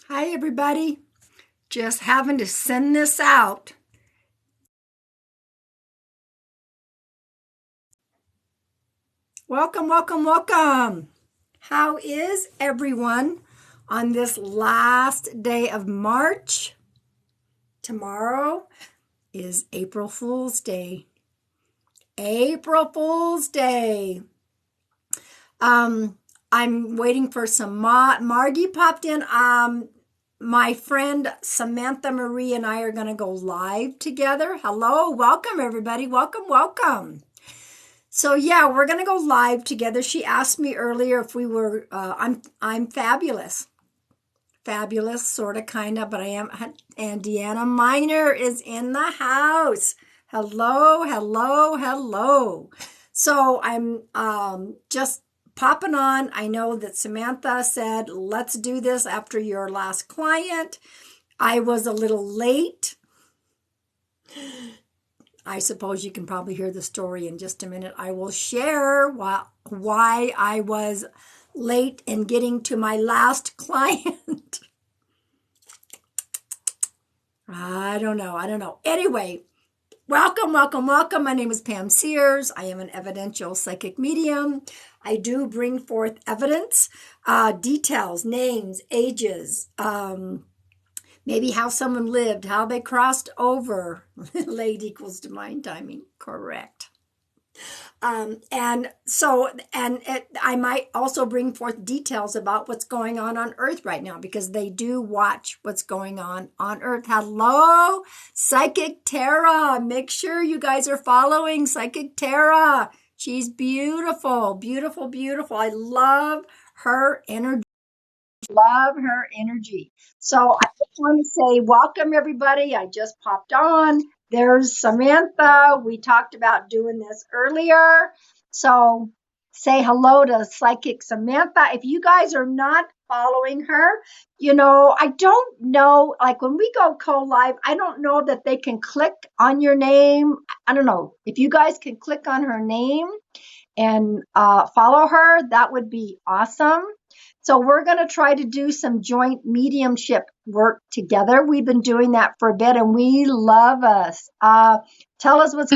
Hi, everybody. Just having to send this out. Welcome, welcome, welcome. How is everyone on this last day of March? Tomorrow is April Fool's Day. April Fool's Day. I'm waiting for some Margie popped in. My friend Samantha Marie and I are going to go live together. Hello, welcome everybody. Welcome, welcome. So yeah, we're going to go live together. She asked me earlier if we were I'm fabulous. Fabulous, sort of, kind of, but I am. And Deanna Miner is in the house. Hello, hello, hello. So I'm just popping on. I know that Samantha said, let's do this after your last client. I was a little late. I suppose you can probably hear the story in just a minute. I will share why I was late in getting to my last client. I don't know. Anyway, welcome, welcome, welcome. My name is Pam Sears. I am an evidential psychic medium. I do bring forth evidence, details, names, ages, maybe how someone lived, how they crossed over. Late equals divine timing. Correct. I might also bring forth details about what's going on Earth right now, because they do watch what's going on Earth. Hello, Psychic Tara. Make sure you guys are following Psychic Tara. She's beautiful, beautiful, beautiful. I love her energy. Love her energy. So I just want to say welcome, everybody. I just popped on. There's Samantha. We talked about doing this earlier. So say hello to Psychic Samantha. If you guys are not following her, I don't know, like when we go co-live, I don't know that they can click on your name. I don't know. If you guys can click on her name and follow her, that would be awesome. So we're going to try to do some joint mediumship work together. We've been doing that for a bit, and we love us. Tell us what's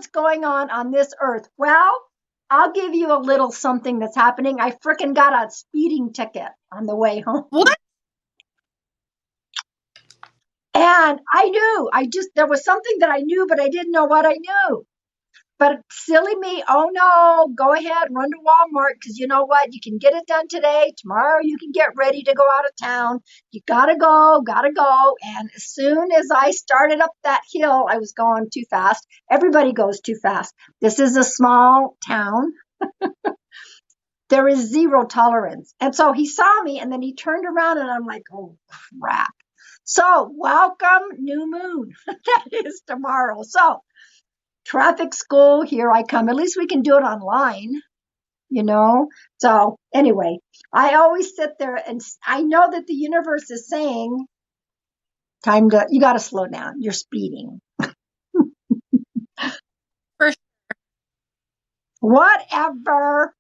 going on this earth. Well, I'll give you a little something that's happening. I frickin' got a speeding ticket on the way home. What? And there was something that I knew, but I didn't know what I knew. But silly me, oh no, go ahead, run to Walmart, because you know what? You can get it done today. Tomorrow you can get ready to go out of town. You gotta go. And as soon as I started up that hill, I was going too fast. Everybody goes too fast. This is a small town. There is zero tolerance. And so he saw me, and then he turned around, and I'm like, oh crap. So welcome, new moon. That is tomorrow. So traffic school, here I come. At least we can do it online, So anyway, I always sit there and I know that the universe is saying, you got to slow down. You're speeding. For Whatever.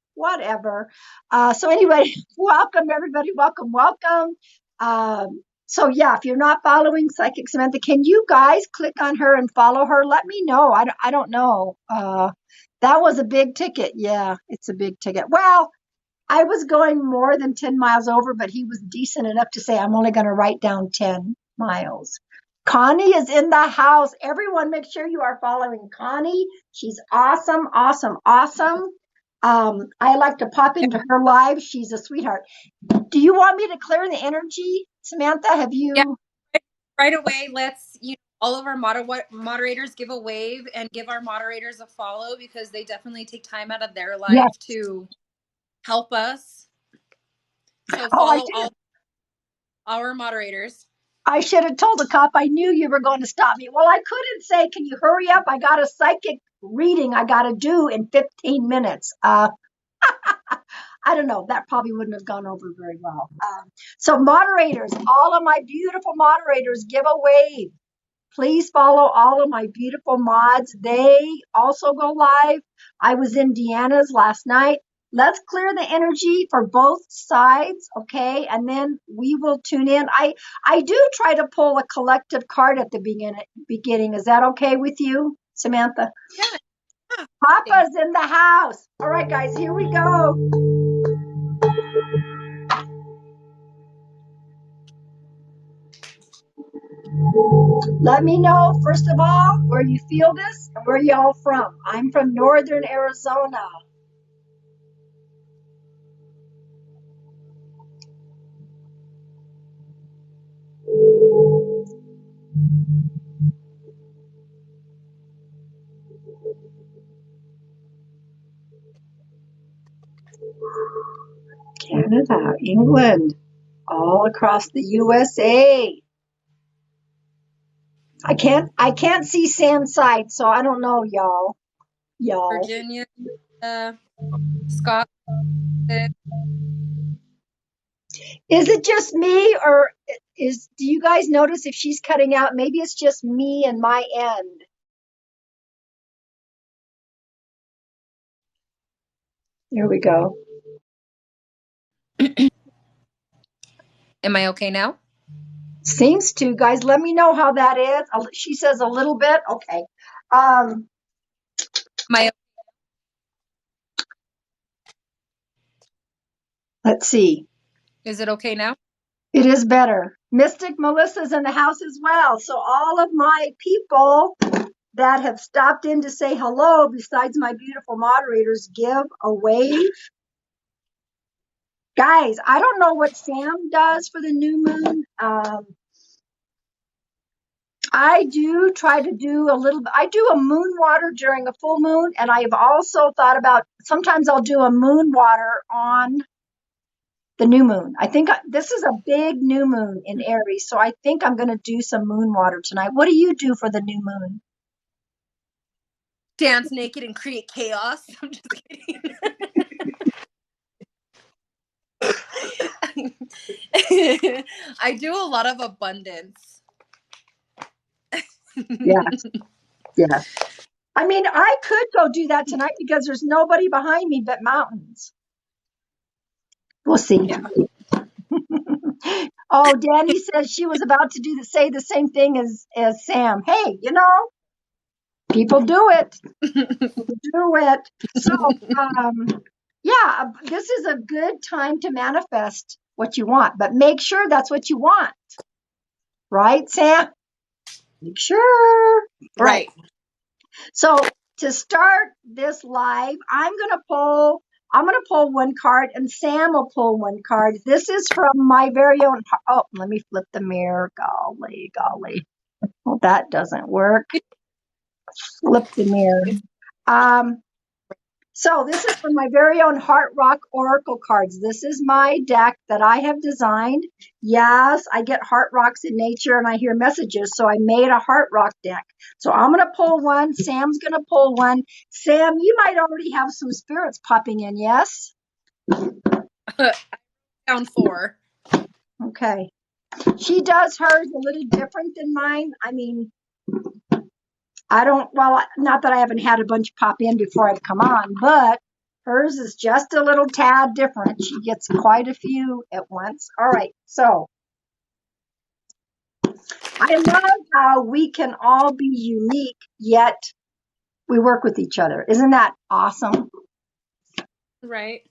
So anyway, welcome everybody. Welcome. So yeah, if you're not following Psychic Samantha, can you guys click on her and follow her? Let me know. I don't know. That was a big ticket. Yeah, it's a big ticket. Well, I was going more than 10 miles over, but he was decent enough to say, I'm only going to write down 10 miles. Connie is in the house. Everyone, make sure you are following Connie. She's awesome. I like to pop into her live. She's a sweetheart. Do you want me to clear the energy, Samantha? Have you? Yeah, right away. Let's, all of our moderators give a wave and give our moderators a follow, because they definitely take time out of their life to help us. So follow all our moderators. I should have told the cop I knew you were going to stop me. Well, I couldn't say, can you hurry up? I got a psychic reading I got to do in 15 minutes. I don't know. That probably wouldn't have gone over very well. So moderators, all of my beautiful moderators, give a wave. Please follow all of my beautiful mods. They also go live. I was in Deanna's last night. let's clear the energy for both sides, okay? And then we will tune in. I do try to pull a collective card at the beginning. Is that okay with you, Samantha? Yeah. Papa's in the house. All right, guys, here we go. Let me know, first of all, where you feel this and where y'all from. I'm from northern Arizona. Canada, England, all across the USA. I can't see Sam's side, so I don't know, y'all. Virginia, Scott. Is it just me, or do you guys notice if she's cutting out? Maybe it's just me and my end. Here we go. Am I okay now? Seems to, guys. Let me know how that is. She says a little bit. Okay. My Let's see. Is it okay now? It is better. Mystic Melissa's in the house as well. So all of my people that have stopped in to say hello, besides my beautiful moderators, give a wave. Guys, I don't know what Sam does for the new moon. I do try to do I do a moon water during a full moon, and I have also thought about sometimes I'll do a moon water on the new moon. I think this is a big new moon in Aries, so I think I'm going to do some moon water tonight. What do you do for the new moon? Dance naked and create chaos. I'm just kidding. I do a lot of abundance. Yes, yes. I mean, I could go do that tonight because there's nobody behind me but mountains. We'll see. Yeah. Oh, Danny says she was about to say the same thing as Sam. Hey, people do it. Do it. So, yeah, this is a good time to manifest what you want, but make sure that's what you want. Right, Sam? Make sure. Right. So to start this live, I'm gonna pull one card and Sam will pull one card. This is from my very own. Oh, let me flip the mirror. Golly, golly. Well, that doesn't work. Flip the mirror. So this is from my very own Heart Rock Oracle cards. This is my deck that I have designed. Yes, I get heart rocks in nature and I hear messages, so I made a heart rock deck. So I'm going to pull one. Sam's going to pull one. Sam, you might already have some spirits popping in, yes? Down 4. Okay. She does hers a little different than mine. I mean, not that I haven't had a bunch pop in before I've come on, but hers is just a little tad different. She gets quite a few at once. All right. So I love how we can all be unique, yet we work with each other. Isn't that awesome? Right.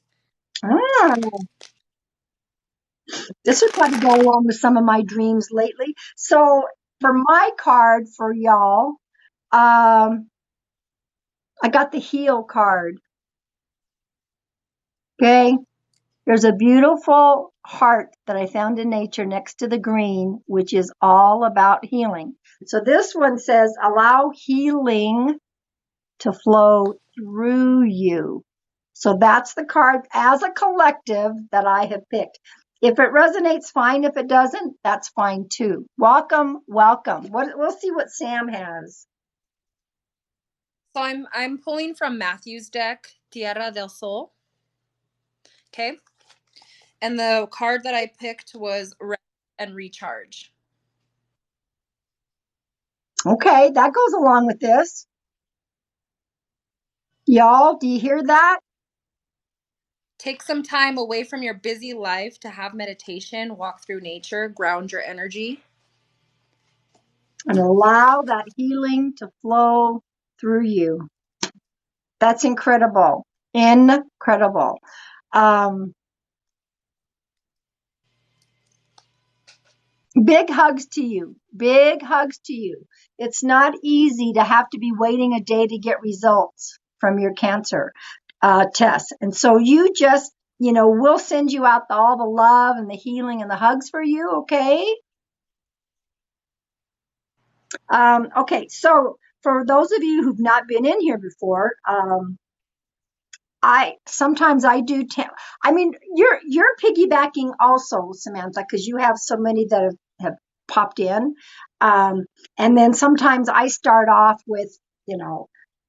This would probably go along with some of my dreams lately. So for my card for y'all, I got the heal card. Okay. There's a beautiful heart that I found in nature next to the green, which is all about healing. So this one says, allow healing to flow through you. So that's the card as a collective that I have picked. If it resonates, fine. If it doesn't, that's fine too. Welcome, welcome. We'll see what Sam has. So I'm pulling from Matthew's deck, Tierra del Sol. Okay. And the card that I picked was Rest and Recharge. Okay, that goes along with this. Y'all, do you hear that? Take some time away from your busy life to have meditation, walk through nature, ground your energy. And allow that healing to flow through you. That's incredible. Incredible. Big hugs to you. Big hugs to you. It's not easy to have to be waiting a day to get results from your cancer test. And so you just, we'll send you out all the love and the healing and the hugs for you. Okay. Okay. So for those of you who've not been in here before, sometimes I do. You're piggybacking also, Samantha, because you have so many that have popped in. And then sometimes I start off with,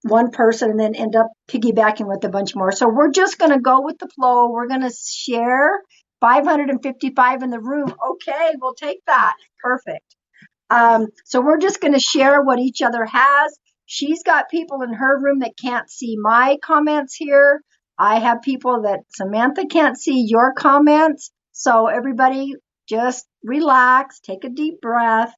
one person and then end up piggybacking with a bunch more. So we're just going to go with the flow. We're going to share 555 in the room. Okay, we'll take that. Perfect. So we're just going to share what each other has. She's got people in her room that can't see my comments here. I have people that Samantha can't see your comments. So everybody just relax, take a deep breath.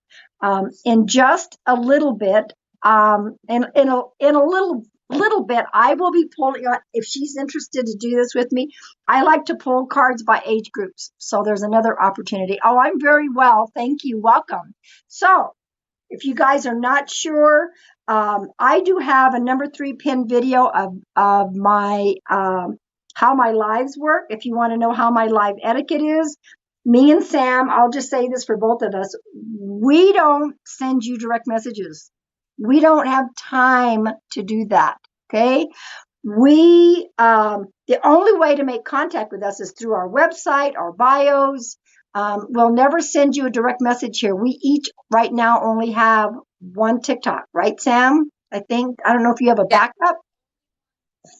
In just a little bit, in a little bit, I will be pulling, if she's interested to do this with me, I like to pull cards by age groups. So there's another opportunity. Oh, I'm very well. Thank you. Welcome. So if you guys are not sure, I do have a number 3 pin video of my, how my lives work. If you want to know how my live etiquette is, me and Sam, I'll just say this for both of us. We don't send you direct messages. We don't have time to do that. Okay. The only way to make contact with us is through our website, our bios. We'll never send you a direct message here. We each right now only have one TikTok, right, Sam? I don't know if you have a backup.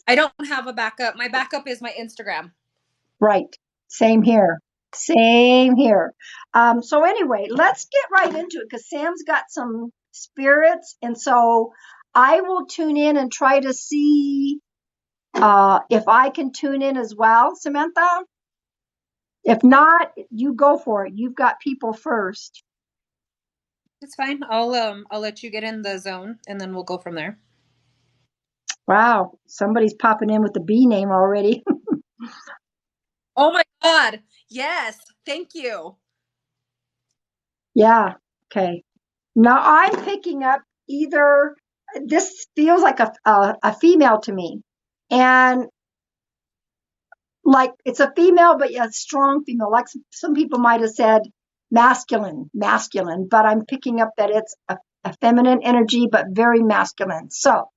I don't have a backup. My backup is my Instagram. Right. Same here. Same here. So anyway, let's get right into it because Sam's got some spirits. And so I will tune in and try to see if I can tune in as well, Samantha. If not, you go for it. You've got people first. It's fine. I'll let you get in the zone and then we'll go from there. Wow, somebody's popping in with the B name already. Oh my God. Yes. Thank you. Yeah. Okay. Now I'm picking up either this feels like a female to me. And like it's a female, but a strong female. Like some people might have said masculine, but I'm picking up that it's a feminine energy, but very masculine. So,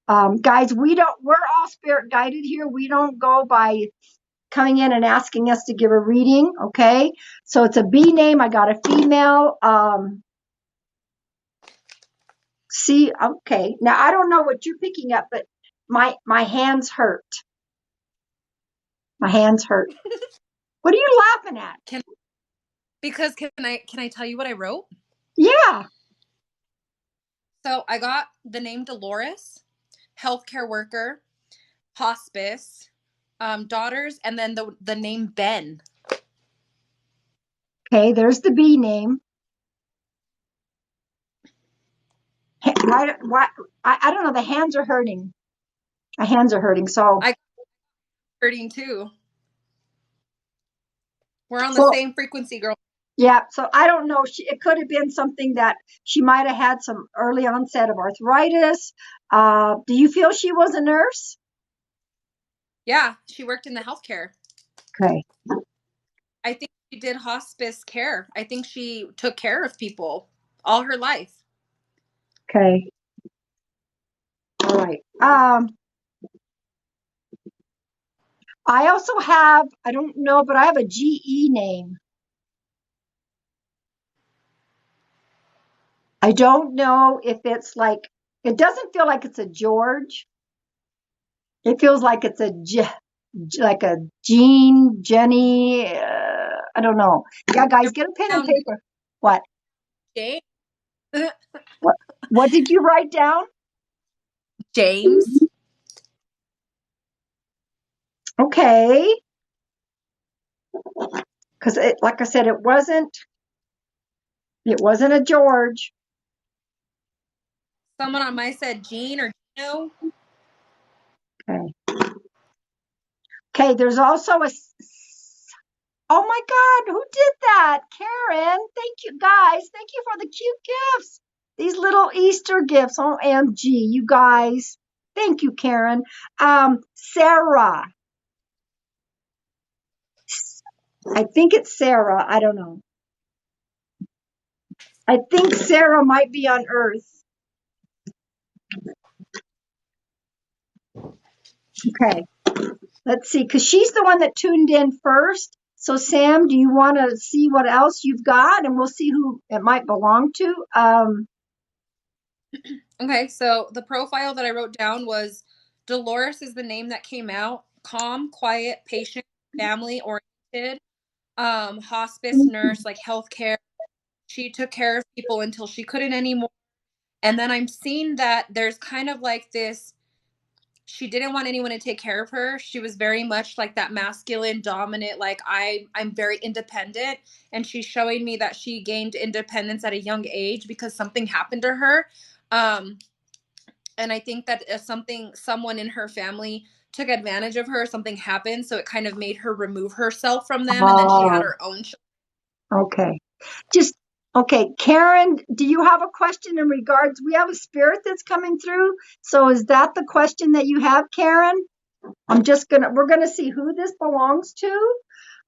guys, we're all spirit guided here. We don't go by coming in and asking us to give a reading. Okay. So it's a B name. I got a female. See, okay. Now I don't know what you're picking up, but my hands hurt. My hands hurt. What are you laughing at? Can I tell you what I wrote? Yeah. So I got the name Dolores, healthcare worker, hospice, daughters, and then the name Ben. Okay, there's the B name. Why? I don't know. The hands are hurting. My hands are hurting. So I'm hurting too. We're on the same frequency, girl. Yeah. So I don't know. It could have been something that she might have had some early onset of arthritis. Do you feel she was a nurse? Yeah, she worked in the healthcare. Okay. I think she did hospice care. I think she took care of people all her life. Okay. All right. I also have, I don't know, but I have a GE name. I don't know if it's like, it doesn't feel like it's a George. It feels like it's like a Jean, Jenny. I don't know. Yeah, guys, get a pen and paper. What? James. What did you write down? James. Okay. Because like I said, it wasn't a George. Someone on my said Jean or Gino. Okay. Okay, there's also a. Oh my God, who did that? Karen. Thank you, guys. Thank you for the cute gifts. These little Easter gifts. OMG, you guys. Thank you, Karen. Sarah. I think it's Sarah. I don't know. I think Sarah might be on Earth. Okay. Let's see, because she's the one that tuned in first. So, Sam, do you want to see what else you've got? And we'll see who it might belong to. Okay, so the profile that I wrote down was Dolores is the name that came out. Calm, quiet, patient, family oriented, hospice nurse, like healthcare. She took care of people until she couldn't anymore. And then I'm seeing that there's kind of like this, she didn't want anyone to take care of her. She was very much like that masculine dominant, like I'm very independent. And she's showing me that she gained independence at a young age because something happened to her. Um, and I think that if someone in her family took advantage of her, something happened, so it kind of made her remove herself from them, and then she had her own. Okay. Just okay, Karen, do you have a question in regards? We have a spirit that's coming through. So is that the question that you have, Karen? We're gonna see who this belongs to.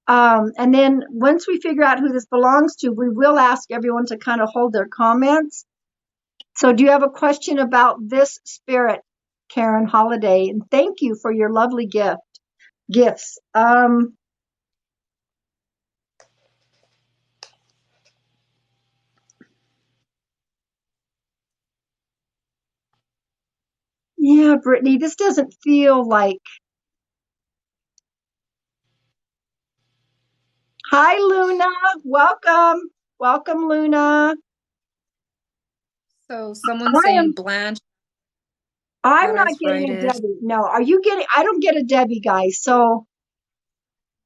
And then once we figure out who this belongs to, we will ask everyone to kind of hold their comments. So do you have a question about this spirit, Karen Holiday? And thank you for your lovely gifts. Yeah, Brittany, this doesn't feel like. Hi, Luna. Welcome. Welcome, Luna. So someone's I saying am Blanche I'm had not getting a arthritis. Debbie. No, are you getting I don't get a Debbie, guys. So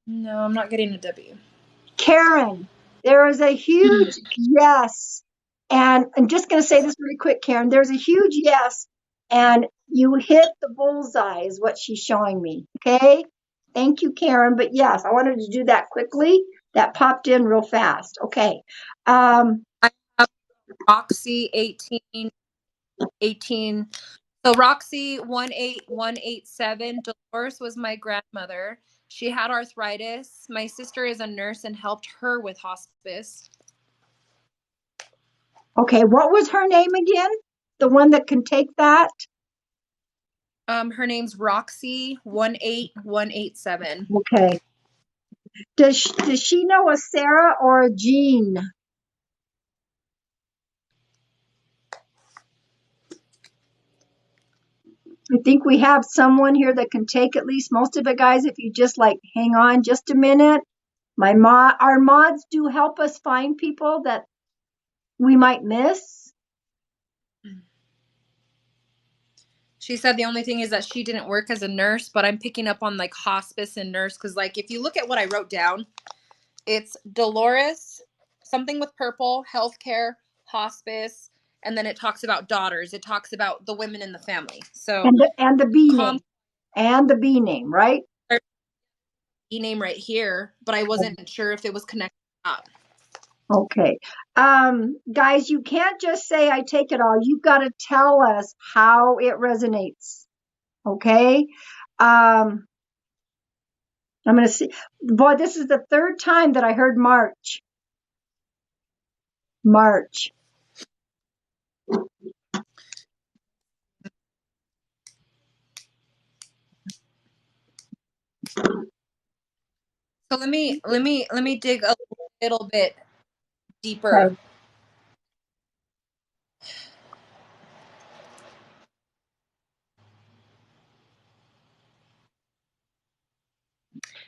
No, I'm not getting a W. Karen, there is a huge yes. And I'm just gonna say this really quick, Karen. There's a huge yes, and you hit the bullseye, is what she's showing me. Okay. Thank you, Karen. But yes, I wanted to do that quickly. That popped in real fast. Okay. I have Roxy 18. So Roxy 18187. Dolores was my grandmother. She had arthritis. My sister is a nurse and helped her with hospice. Okay, what was her name again? The one that can take that? Her name's Roxy 18187. Okay. Does she know a Sarah or a Jean? I think we have someone here that can take at least most of it, guys. If you just like hang on just a minute. Our mods do help us find people that we might miss. She said the only thing is that she didn't work as a nurse, but I'm picking up on like hospice and nurse because, like, if you look at what I wrote down, it's Dolores, something with purple, healthcare, hospice, and then it talks about daughters. It talks about the women in the family. So, And the B calm name. And the B name, right? E name right here, but I wasn't sure if it was connected or not. Okay. Guys, you can't just say I take it all. You've got to tell us how it resonates. Okay. I'm going to see. Boy, this is the third time that I heard March. March. So let me dig a little bit deeper. Okay.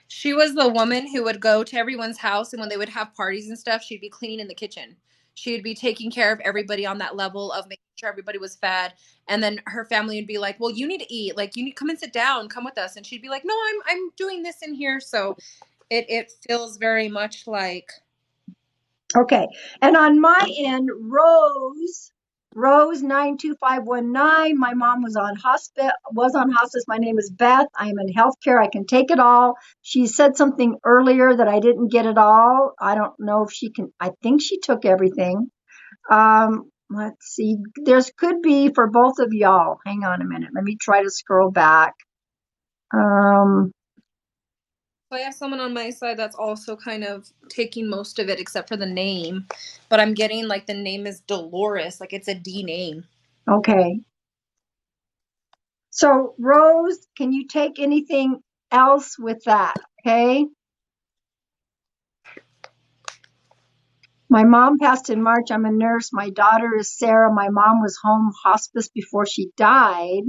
She was the woman who would go to everyone's house, and when they would have parties and stuff, she'd be cleaning in the kitchen. She would be taking care of everybody on that level of making sure everybody was fed. And then her family would be like, well, you need to eat. Like, you need come and sit down, come with us. And she'd be like, no, I'm doing this in here. So it feels very much like. Okay. And on my end, Rose 92519. My mom was on hospice. My name is Beth. I am in healthcare. I can take it all. She said something earlier that I didn't get it all. I don't know if she can. I think she took everything. Let's see. There's could be for both of y'all. Hang on a minute. Let me try to scroll back. So I have someone on my side that's also kind of taking most of it except for the name. But I'm getting like the name is Dolores. Like it's a D name. Okay. So Rose, can you take anything else with that? Okay. My mom passed in March. I'm a nurse. My daughter is Sarah. My mom was home hospice before she died.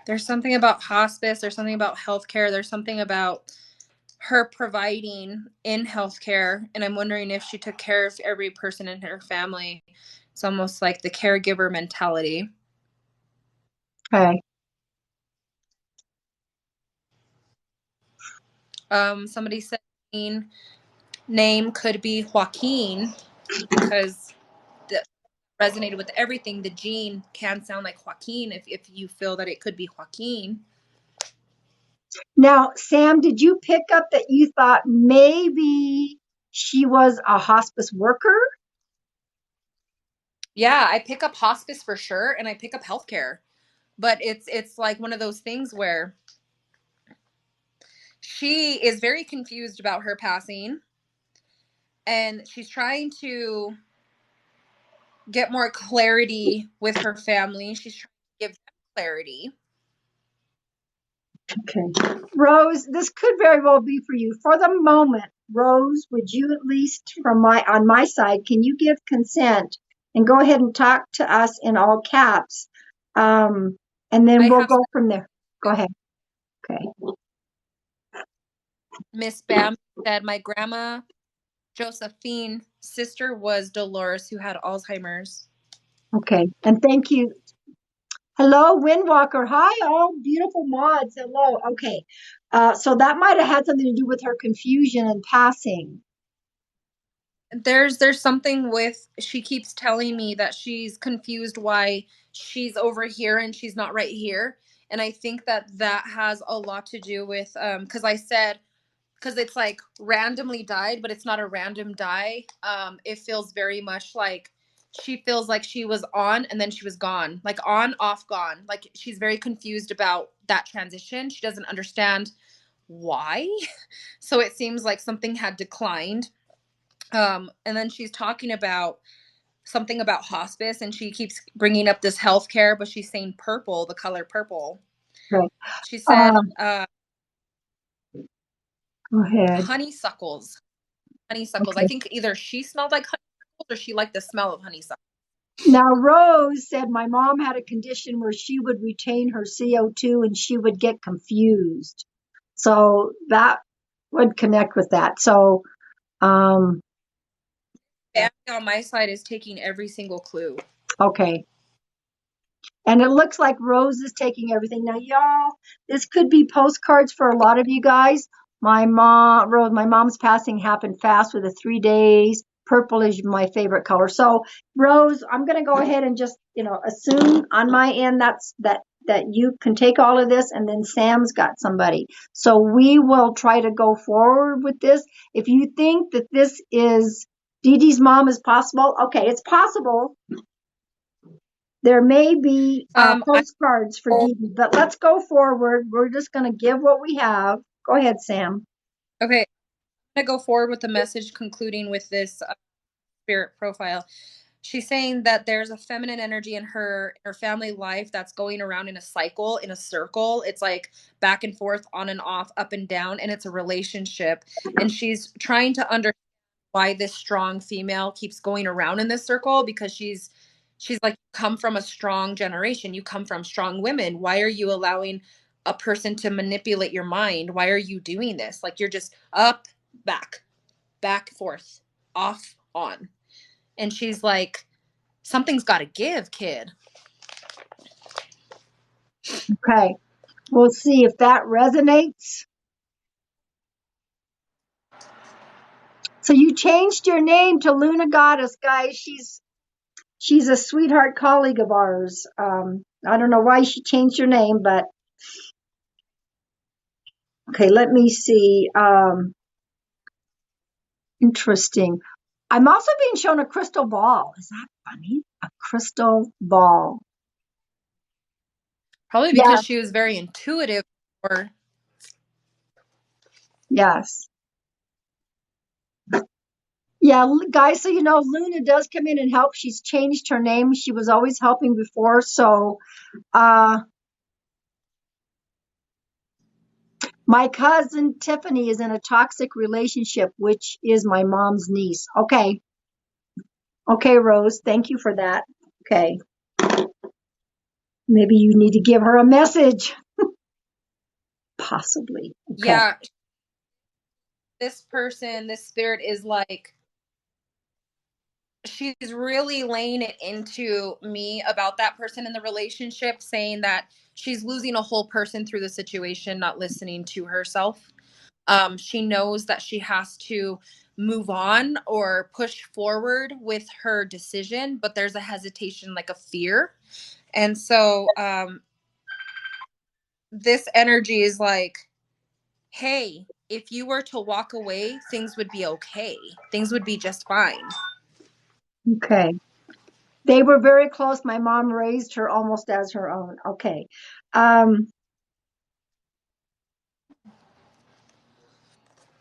There's something about hospice. There's something about healthcare. There's something about her providing in healthcare. And I'm wondering if she took care of every person in her family. It's almost like the caregiver mentality. Okay. Somebody said name could be Joaquin because resonated with everything. The gene can sound like Joaquin if you feel that it could be Joaquin. Now, Sam, did you pick up that you thought maybe she was a hospice worker? Yeah, I pick up hospice for sure, and I pick up healthcare. But it's like one of those things where she is very confused about her passing, and she's trying to get more clarity with her family. She's trying to give them clarity. Okay. Rose, this could very well be for you. For the moment, Rose, would you at least on my side, can you give consent and go ahead and talk to us in all caps? And then I we'll have go from there. Go ahead. Okay. Miss Bam said my grandma Josephine sister was Dolores who had Alzheimer's. Okay. And thank you. Hello, Windwalker. Hi, all beautiful mods. Hello. Okay. So that might have had something to do with her confusion and passing. There's something with she keeps telling me that she's confused why she's over here and she's not right here, and I think that that has a lot to do with because I said because it's like randomly died, but it's not a random die. It feels very much like she feels like she was on and then she was gone, like on, off, gone. Like she's very confused about that transition. She doesn't understand why. So it seems like something had declined. And then she's talking about something about hospice and she keeps bringing up this healthcare, but she's saying purple, the color purple. Okay. She said, Go ahead. honeysuckles. Honeysuckles. I Okay. think either she smelled like honeysuckles or she liked the smell of honeysuckles. Now, Rose said my mom had a condition where she would retain her CO2 and she would get confused. So that would connect with that. So, Family on my side is taking every single clue. okay. And it looks like Rose is taking everything. Now, y'all, this could be postcards for a lot of you guys. My mom's passing happened fast with the 3 days. Purple is my favorite color. So, Rose, I'm going to go ahead and just, assume on my end that you can take all of this, and then Sam's got somebody. So we will try to go forward with this. If you think that this is Dee Dee's mom is possible, okay, it's possible. There may be postcards for Dee Dee, but let's go forward. We're just going to give what we have. Go ahead, Sam. Okay. I'm going to go forward with the message concluding with this spirit profile. She's saying that there's a feminine energy in her family life that's going around in a cycle, in a circle. It's like back and forth, on and off, up and down, and it's a relationship. And she's trying to understand why this strong female keeps going around in this circle because she's like, you come from a strong generation. You come from strong women. Why are you allowing a person to manipulate your mind? Why are you doing this? Like you're just up, back, back, forth, off, on. And she's like, something's got to give, kid. Okay. We'll see if that resonates. So you changed your name to Luna Goddess, guys. She's a sweetheart colleague of ours. I don't know why she changed her name, but okay, let me see. Interesting. I'm also being shown a crystal ball. Is that funny? A crystal ball. Probably Yeah. because she was very intuitive. Or Yes. Yeah, guys, so Luna does come in and help. She's changed her name. She was always helping before. So, my cousin Tiffany is in a toxic relationship, which is my mom's niece. Okay. Okay, Rose, thank you for that. Okay. Maybe you need to give her a message. Possibly. Okay. yeah, this person, this spirit is like, she's really laying it into me about that person in the relationship, saying that she's losing a whole person through the situation, not listening to herself. She knows that she has to move on or push forward with her decision, but there's a hesitation, like a fear. And so this energy is like, hey, if you were to walk away, things would be okay. Things would be just fine. Okay. They were very close. My mom raised her almost as her own. Okay. I'm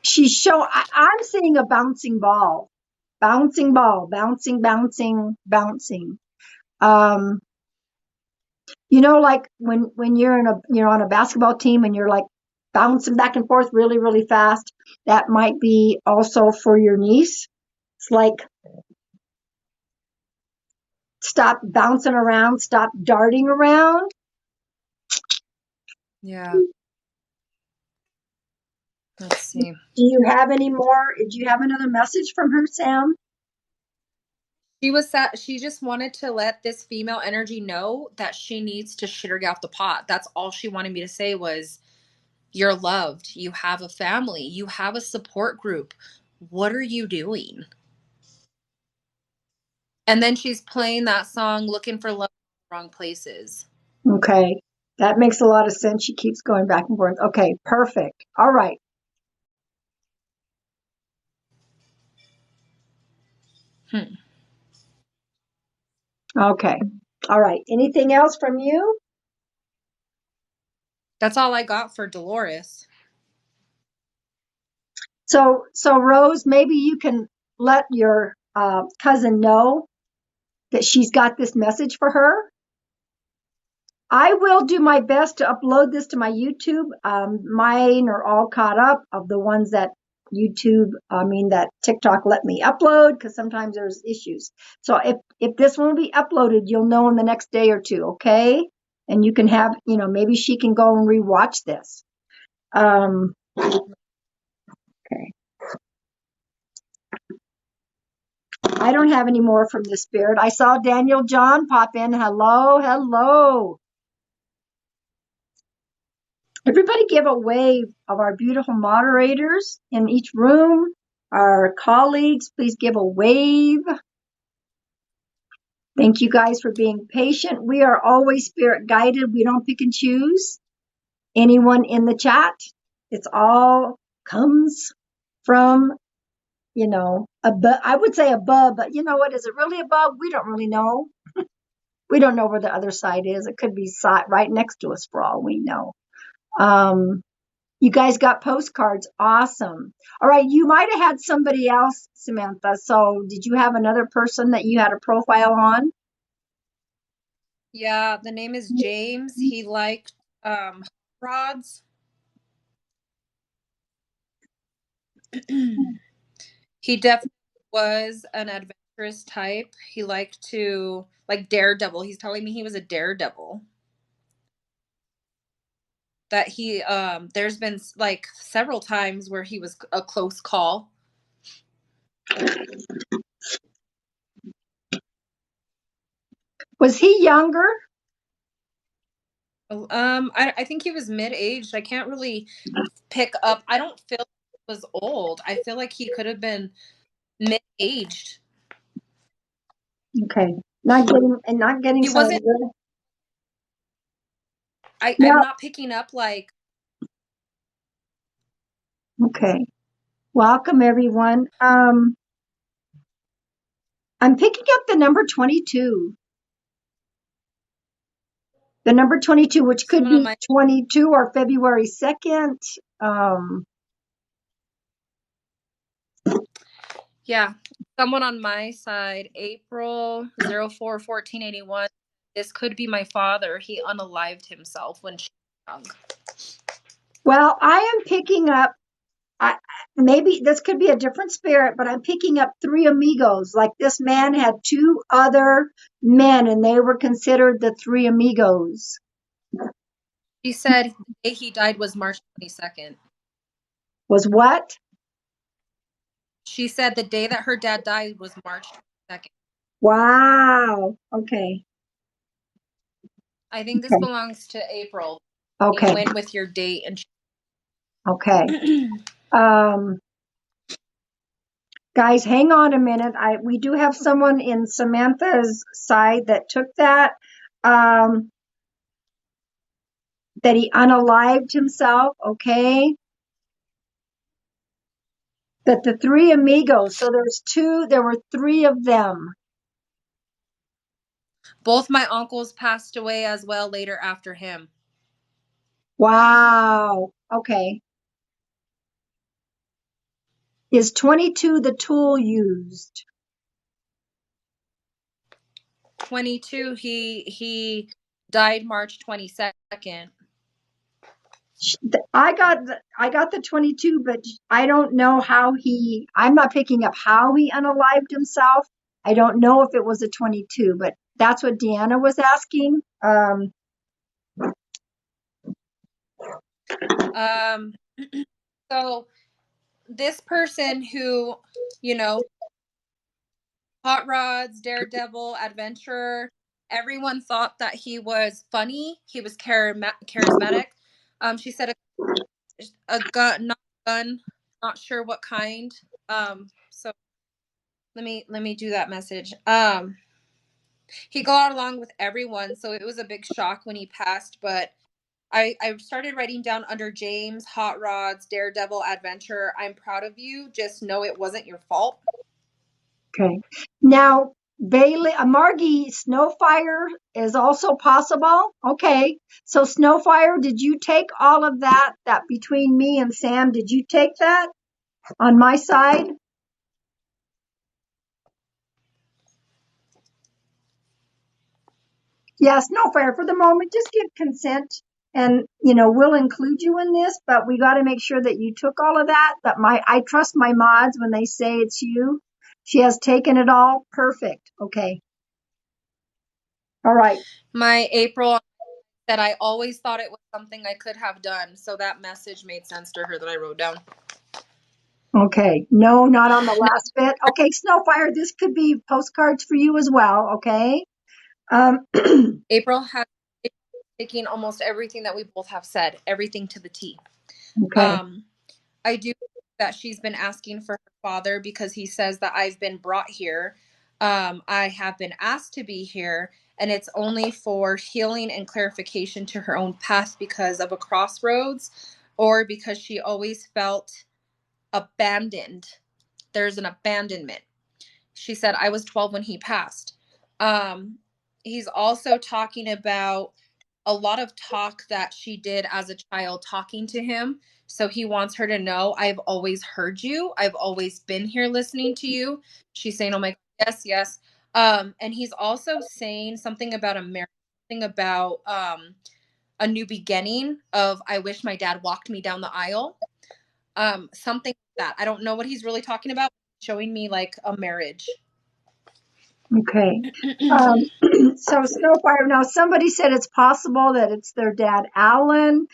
seeing a bouncing ball. Bouncing ball. Bouncing, bouncing, bouncing. Like when you're on a basketball team and you're like bouncing back and forth really, really fast, that might be also for your niece. It's like, stop bouncing around, stop darting around. Yeah. Let's see. Do you have any more? Do you have another message from her, Sam? She just wanted to let this female energy know that she needs to shit her get off the pot. That's all she wanted me to say was, you're loved. You have a family. You have a support group. What are you doing? And then she's playing that song, Looking for Love in the Wrong Places. Okay. That makes a lot of sense. She keeps going back and forth. Okay, perfect. All right. Okay. All right. Anything else from you? That's all I got for Dolores. So Rose, maybe you can let your cousin know that she's got this message for her. I will do my best to upload this to my YouTube. Mine are all caught up of the ones that that TikTok let me upload, because sometimes there's issues. So if this one will be uploaded, you'll know in the next day or two, okay? And you can have, maybe she can go and rewatch this. Okay. I don't have any more from the spirit. I saw Daniel John pop in. Hello, hello. Everybody give a wave of our beautiful moderators in each room. Our colleagues, please give a wave. Thank you guys for being patient. We are always spirit guided. We don't pick and choose anyone in the chat. It's all comes from, above. I would say above, but you know what? Is it really above? We don't really know. We don't know where the other side is. It could be right next to us for all we know. You guys got postcards. Awesome. All right. You might have had somebody else, Samantha. So did you have another person that you had a profile on? Yeah, the name is James. He liked rods. He definitely was an adventurous type. He liked to, like, daredevil. He's telling me he was a daredevil. That he there's been like several times where he was a close call. Was he younger? I think he was mid-aged. I can't really pick up. I don't feel like he was old. I feel like he could have been mid-aged. Okay. Not getting He someone wasn't. good. I'm Yeah. not picking up like. Okay. Welcome everyone. I'm picking up the number 22. The number 22, which could Someone on be my 22 or February 2nd. Yeah, someone on my side, April 04/14/81. This could be my father. He unalived himself when she was young. Well, I am picking up, maybe this could be a different spirit, but I'm picking up three amigos. Like this man had two other men and they were considered the three amigos. She said the day he died was March 22nd. Was what? She said the day that her dad died was March 22nd. Wow. Okay. I think this Okay. belongs to April. It Okay. went with your date and Okay. Um, guys, hang on a minute. We do have someone in Samantha's side that took that. That he unalived himself. Okay. That the three amigos. So there were three of them. both my uncles passed away as well later after him. Wow. Okay. Is 22 the tool used? 22, he died March 22nd. I got the 22, but I don't know I'm not picking up how he unalived himself. I don't know if it was a 22, but that's what Deanna was asking. So this person who, you know, hot rods, daredevil, adventurer, everyone thought that he was funny. He was charismatic. She said a gun, not a gun, not sure what kind. So let me do that message. He got along with everyone, so it was a big shock when he passed. But I started writing down under James, hot rods, daredevil, adventurer. I'm proud of you. Just know it wasn't your fault. Okay. Now, Bailey, Margie, Snowfire is also possible. Okay. So Snowfire, did you take all of that between me and Sam, did you take that on my side? Yeah, Snowfire, for the moment, just give consent and, we'll include you in this, but we got to make sure that you took all of that. I trust my mods when they say it's you. She has taken it all. Perfect. Okay. All right. My April said I always thought it was something I could have done. So that message made sense to her that I wrote down. Okay. No, not on the last bit. Okay, Snowfire, this could be postcards for you as well. Okay. April has taking almost everything that we both have said, everything to the T. Okay. I do that she's been asking for her father because he says that I've been brought here. I have been asked to be here, and it's only for healing and clarification to her own past because of a crossroads or because she always felt abandoned. There's an abandonment. She said, I was 12 when he passed. Um, he's also talking about a lot of talk that she did as a child talking to him. So he wants her to know, I've always heard you. I've always been here listening to you. She's saying, oh my God, yes, yes. And he's also saying something about a marriage, something about a new beginning of, I wish my dad walked me down the aisle. Something like that. I don't know what he's really talking about. Showing me like a marriage. Okay. So Snowfire, now somebody said it's possible that it's their dad, Alan.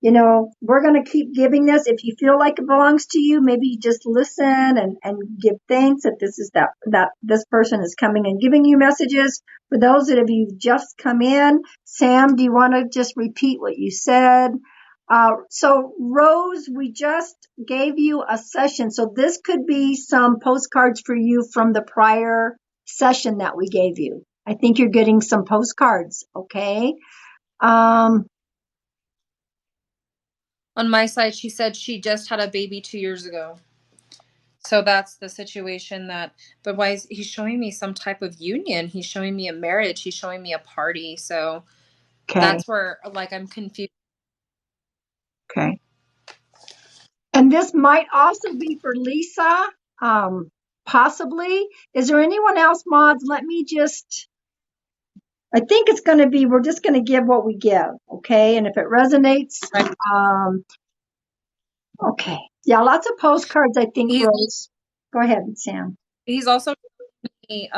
we're going to keep giving this. If you feel like it belongs to you, maybe just listen and give thanks that this person is coming and giving you messages. For those that have you just come in, Sam, do you want to just repeat what you said? So Rose, we just gave you a session. So this could be some postcards for you from the prior session that we gave you. I think you're getting some postcards. Okay. On my side, she said she just had a baby 2 years ago. So that's the situation but why is he's showing me some type of union? He's showing me a marriage. He's showing me a party. So Okay. that's where, like, I'm confused. Okay. And this might also be for Lisa, possibly. Is there anyone else, mods? I think it's going to be, we're just going to give what we give. Okay. And if it resonates, Right. Okay. Yeah, lots of postcards, I think, Rose. Go ahead, Sam. He's also, he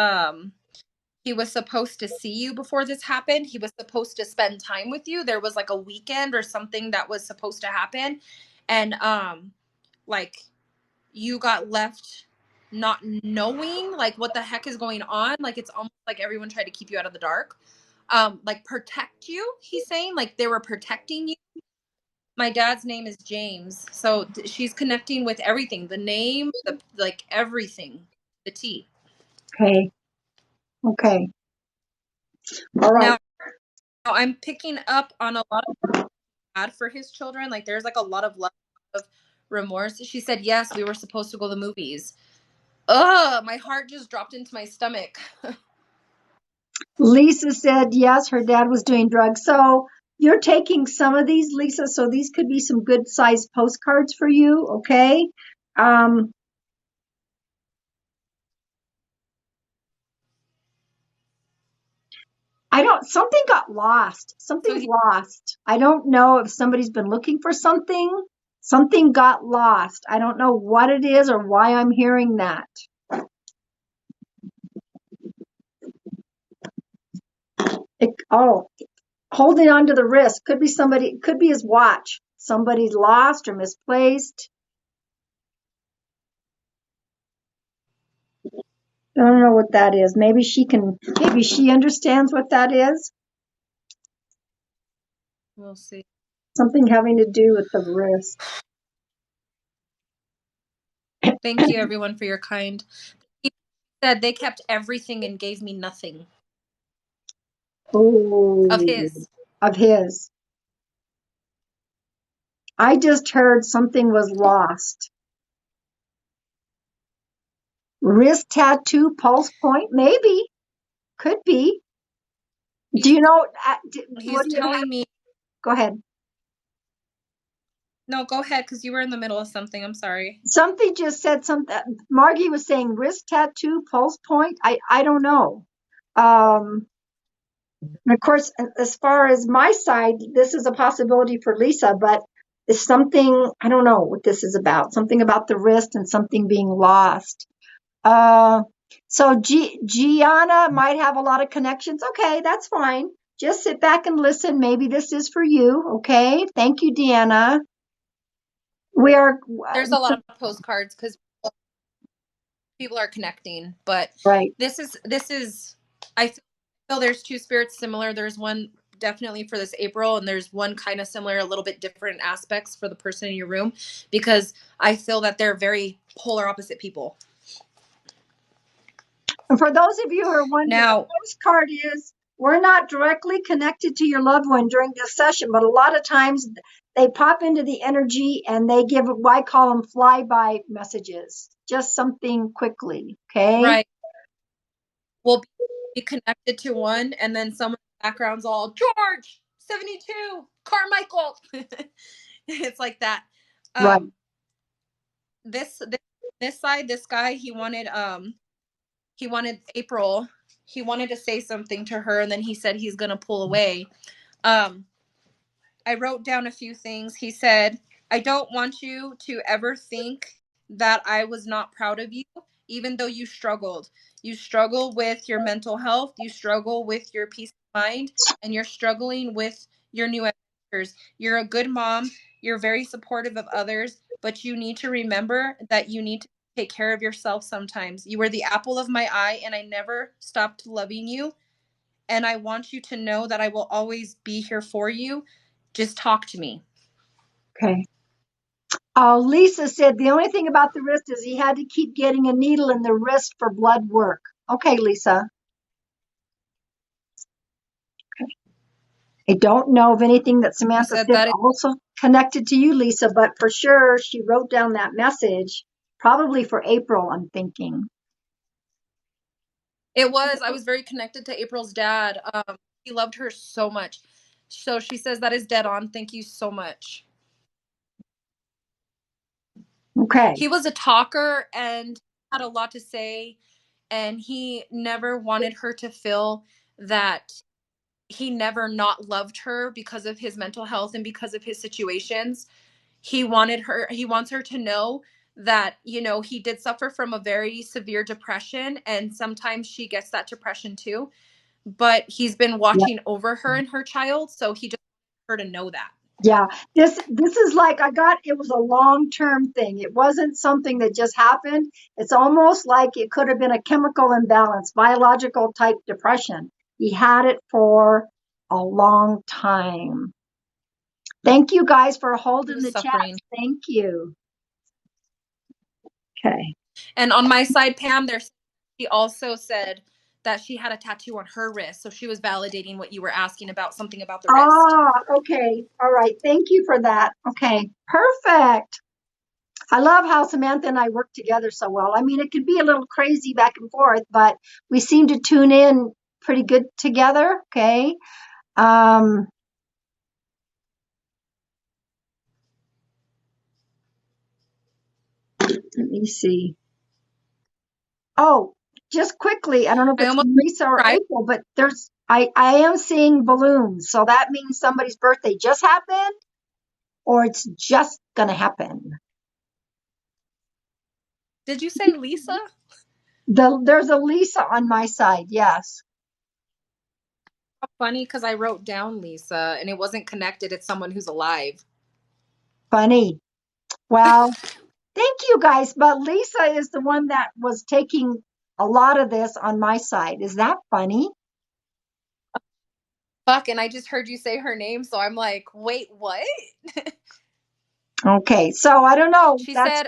was supposed to see you before this happened. He was supposed to spend time with you. There was like a weekend or something that was supposed to happen. And, like, you got left not knowing, like, what the heck is going on. Like, it's almost like everyone tried to keep you out of the dark. Like, protect you, he's saying. Like, they were protecting you. My dad's name is James. So she's connecting with everything. The name, like, everything. The T. Okay. Okay. All right. Now I'm picking up on a lot of bad for his children. Like, there's like a lot of love, of remorse. She said, yes, we were supposed to go to the movies. Ugh, my heart just dropped into my stomach. Lisa said, yes, her dad was doing drugs. So you're taking some of these, Lisa. So these could be some good sized postcards for you. Okay. Something got lost. Something's lost. I don't know if somebody's been looking for something. Something got lost. I don't know what it is or why I'm hearing that. Holding on to the wrist. Could be his watch. Somebody's lost or misplaced. I don't know what that is. Maybe she understands what that is. We'll see. Something having to do with the wrist. Thank you, everyone, for your kind. He said they kept everything and gave me nothing. Ooh, of his. I just heard something was lost. Wrist tattoo, pulse point, maybe. Could be. Do you know? He's telling me. Go ahead. No, go ahead, because you were in the middle of something. I'm sorry. Something just said something. Margie was saying wrist tattoo, pulse point. I don't know. And of course, as far as my side, this is a possibility for Lisa, but it's something, I don't know what this is about. Something about the wrist and something being lost. So Gianna might have a lot of connections. Okay, that's fine. Just sit back and listen. Maybe this is for you. Okay. Thank you, Deanna. There's a lot of postcards because people are connecting, but right. This is, I feel there's two spirits similar. There's one definitely for this April, and there's one kind of similar, a little bit different aspects for the person in your room, because I feel that they're very polar opposite people. And for those of you who are wondering, the postcard is, we're not directly connected to your loved one during this session, but a lot of times they pop into the energy and they give, I call them flyby messages, just something quickly. Okay. Right. We'll be connected to one, and then someone in the background's all, George, 72, Carmichael. It's like that. Right. This side, this guy, he wanted April. He wanted to say something to her, and then he said he's gonna pull away. I wrote down a few things. He said, I don't want you to ever think that I was not proud of you, even though you struggled. You struggle with your mental health, you struggle with your peace of mind, and you're struggling with your new adventure You're a good mom. You're very supportive of others, but you need to remember that you need to take care of yourself sometimes. You were the apple of my eye, and I never stopped loving you. And I want you to know that I will always be here for you. Just talk to me. Okay. Lisa said the only thing about the wrist is he had to keep getting a needle in the wrist for blood work. Okay, Lisa. Okay. I don't know of anything that Samantha said That also connected to you, Lisa, but for sure she wrote down that message, probably for April, I'm thinking. it was. I was very connected to April's dad. He loved her so much. So she says that is dead on. Thank you so much. Okay. He was a talker and had a lot to say, and he never wanted her to feel that he never not loved her because of his mental health and because of his situations. He wants her to know that, you know, he did suffer from a very severe depression, and sometimes she gets that depression too, but he's been watching over her and her child, so he just wants her to know that. Yeah, this is like it was a long-term thing. It wasn't something that just happened. It's almost like it could have been a chemical imbalance, biological type depression. He had it for a long time. Thank you guys for holding the chat. Thank you. Okay. And on my side, Pam, she also said that she had a tattoo on her wrist, so she was validating what you were asking about, something about the wrist. Okay. All right. Thank you for that. Okay. Perfect. I love how Samantha and I work together so well. I mean, it could be a little crazy back and forth, but we seem to tune in pretty good together. Okay. Let me see. Oh, just quickly, I don't know if it's Lisa or April, but I am seeing balloons. So that means somebody's birthday just happened or it's just going to happen. Did you say Lisa? There's a Lisa on my side. Yes. Funny, because I wrote down Lisa and it wasn't connected. It's someone who's alive. Funny. Well, thank you guys. But Lisa is the one that was taking a lot of this on my side. Is that funny? Fuck, and I just heard you say her name, so I'm like, wait, what? Okay, so I don't know. She said,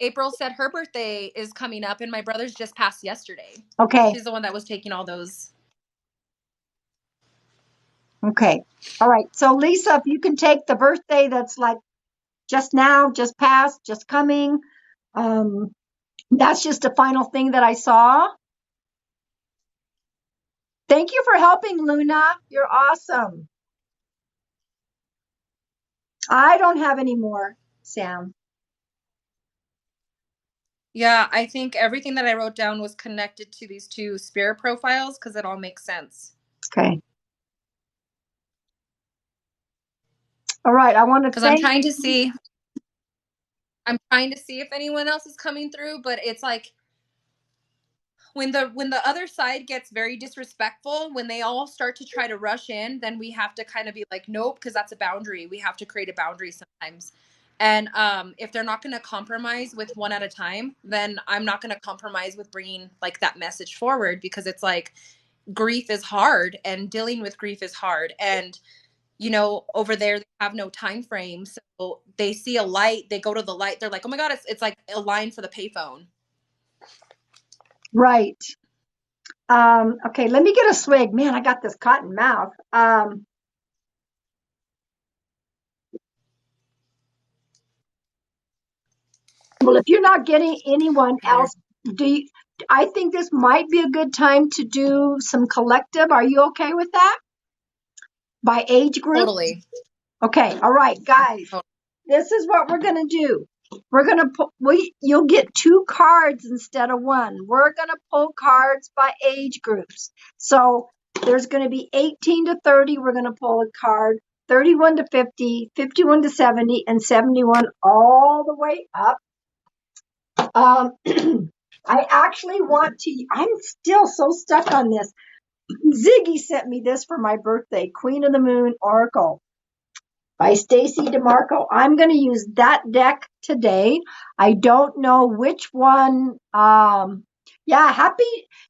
April said her birthday is coming up, and my brother's just passed yesterday. Okay. She's the one that was taking all those. Okay. All right. So Lisa, if you can take the birthday that's like just now, just passed, just coming. That's just a final thing that I saw. Thank you for helping, Luna. You're awesome. I don't have any more, Sam. Yeah, I think everything that I wrote down was connected to these two spirit profiles because it all makes sense. Okay. All right. I want to because I'm trying to see if anyone else is coming through, but it's like when the other side gets very disrespectful, when they all start to try to rush in, then we have to kind of be like, nope, because that's a boundary. We have to create a boundary sometimes. And if they're not going to compromise with one at a time, then I'm not going to compromise with bringing like that message forward, because it's like grief is hard and dealing with grief is hard. And you know, over there they have no time frame, so they see a light, they go to the light, they're like, oh my god, it's like a line for the payphone. Right. Okay, let me get a swig. Man, I got this cotton mouth. Well, if you're not getting anyone else, I think this might be a good time to do some collective. Are you okay with that? By age group? Totally. Okay. All right, guys. Totally. This is what we're going to do. We're going to pull, you'll get 2 cards instead of 1. We're going to pull cards by age groups. So there's going to be 18 to 30. We're going to pull a card, 31 to 50, 51 to 70, and 71 all the way up. I actually want to, I'm still so stuck on this. Ziggy sent me this for my birthday. Queen of the Moon Oracle by Stacy DeMarco. I'm going to use that deck today. I don't know which one. Yeah, happy.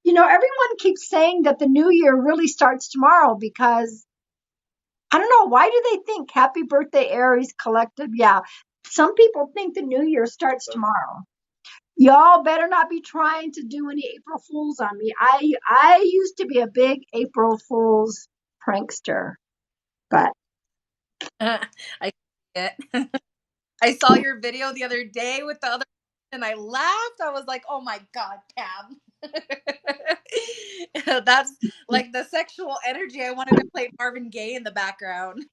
Everyone keeps saying that the new year really starts tomorrow because I don't know. Why do they think happy birthday, Aries collective? Yeah. Some people think the new year starts tomorrow. Y'all better not be trying to do any April Fools on me. I used to be a big April Fools prankster, but I see it. I saw your video the other day with the other, and I laughed. I was like, "Oh my God, Pam!" That's like the sexual energy. I wanted to play Marvin Gaye in the background.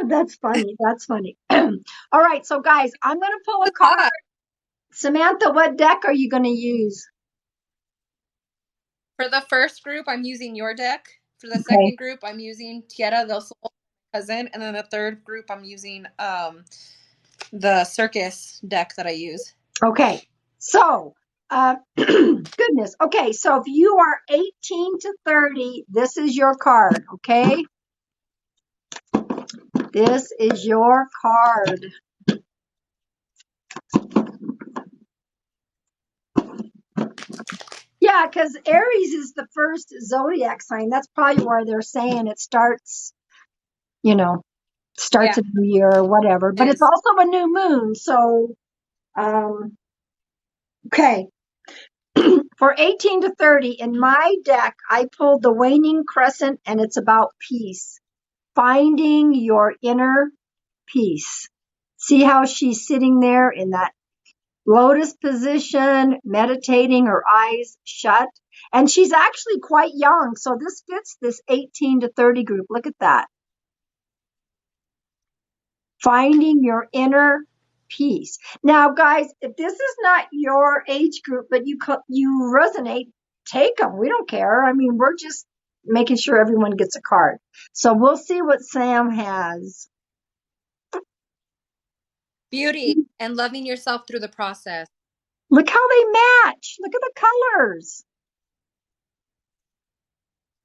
that's funny. That's funny. All right, so guys, I'm going to pull a It's card. hot. Samantha, what deck are you going to use? For the first group, I'm using your deck. For the Okay. second group, I'm using Tierra del Sol, cousin, and then the third group, I'm using the circus deck that I use. Okay. So, goodness. Okay, so if you are 18 to 30, this is your card, okay? This is your card. Yeah, because Aries is the first zodiac sign. That's probably where they're saying it starts, starts Yeah, a new year or whatever. it But it's is. also a new moon. So, um, okay. For 18 to 30, in my deck, I pulled the waning crescent and it's about peace, finding your inner peace. See how she's sitting there in that lotus position, meditating, her eyes shut. And she's actually quite young. So this fits this 18 to 30 group. Look at that. Finding your inner peace. Now, guys, if this is not your age group, but you resonate, take them. We don't care. I mean, we're just making sure everyone gets a card. So we'll see what Sam has. Beauty and loving yourself through the process. Look how they match. Look at the colors.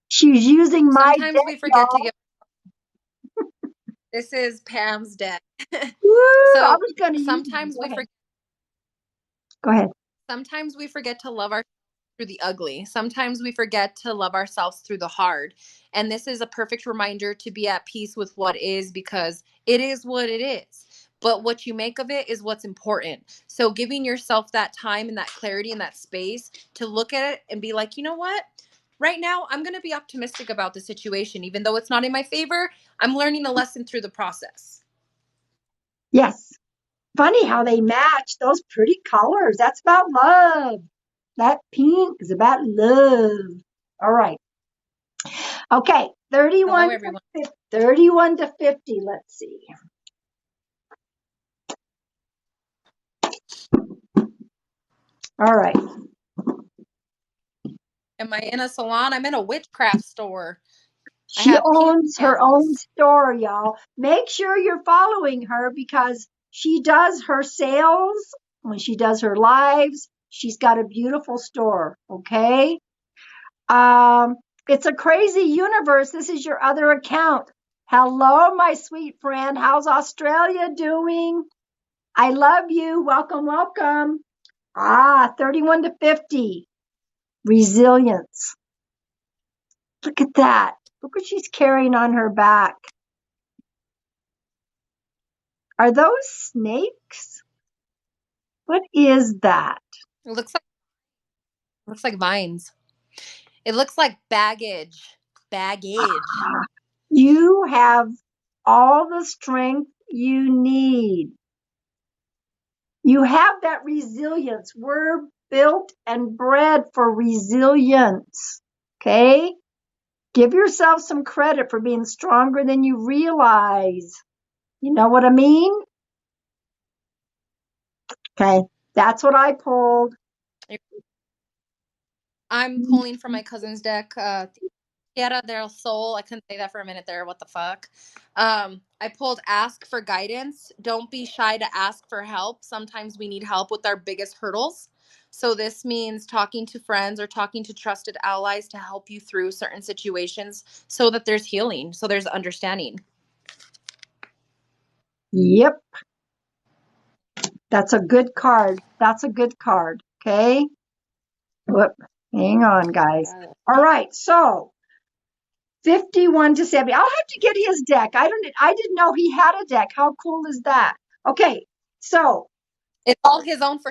She's using my Sometimes deck, we forget to y'all. give. This is Pam's deck. Woo, I So was going to use it. sometimes Go we ahead. forget. Go ahead. Sometimes we forget to love ourselves through the ugly. Sometimes we forget to love ourselves through the hard. And this is a perfect reminder to be at peace with what is, because it is what it is. But what you make of it is what's important. So giving yourself that time and that clarity and that space to look at it and be like, you know what? Right now, I'm going to be optimistic about the situation. Even though it's not in my favor, I'm learning a lesson through the process. Yes. Funny how they match those pretty colors. That's about love. That pink is about love. All right. Okay. Hello, everyone. 31 to 50. Let's see. All right. Am I in a salon? I'm in a witchcraft store. I She have pink owns her own candles. store, y'all. Make sure you're following her because she does her sales when she does her lives. She's got a beautiful store. Okay. Um, it's a crazy universe. This is your other account. Hello, my sweet friend. How's Australia doing? I love you. Welcome, welcome. 31 to 50. Resilience. Look at that. Look what she's carrying on her back. Are those snakes? What is that? It looks like vines. It looks like baggage. Baggage. You have all the strength you need. You have that resilience. We're built and bred for resilience. Okay? Give yourself some credit for being stronger than you realize. You know what I mean? Okay. That's what I pulled. I'm pulling from my cousin's deck. Tierra del Sol. I couldn't say that for a minute there. What the fuck? I pulled ask for guidance. Don't be shy to ask for help. Sometimes we need help with our biggest hurdles. So this means talking to friends or talking to trusted allies to help you through certain situations so that there's healing, so there's understanding. Yep. That's a good card. That's a good card. Okay. Whoop. Hang on, guys. All right. So 51 to 70. I'll have to get his deck. I didn't know he had a deck. How cool is that? Okay. So It's all his own for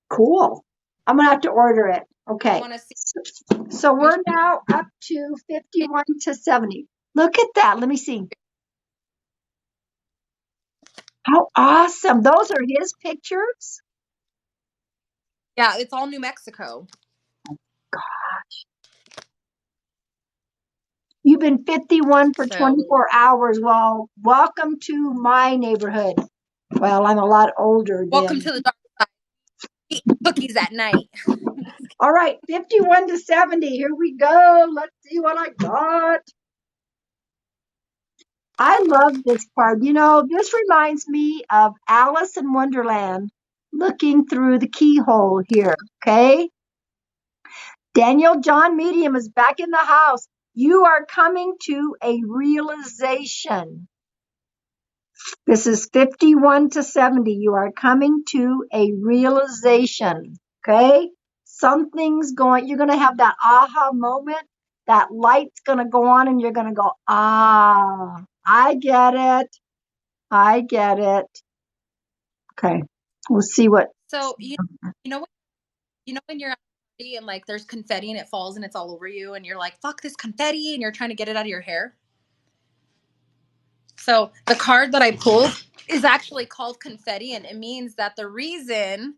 cool. I'm gonna have to order it. Okay. want to see. So we're now up to 51 to 70. Look at that. Let me see. How awesome. Those are his pictures. Yeah, it's all New Mexico. Gosh. You've been 51 for 24 hours. Well, welcome to my neighborhood. Well, I'm a lot older Welcome than. to the dark side. Eat cookies at night. All right, 51 to 70. Here we go. Let's see what I got. I love this card. You know, this reminds me of Alice in Wonderland looking through the keyhole here. Okay. Daniel John Medium is back in the house. You are coming to a realization. This is 51 to 70. You are coming to a realization. Okay. Something's going, you're going to have that aha moment. That light's going to go on and you're going to go, ah, I get it. I get it. Okay. We'll see what. So you know when you're at a party and like there's confetti and it falls and it's all over you and you're like, fuck this confetti, and you're trying to get it out of your hair. So the card that I pulled is actually called confetti, and it means that the reason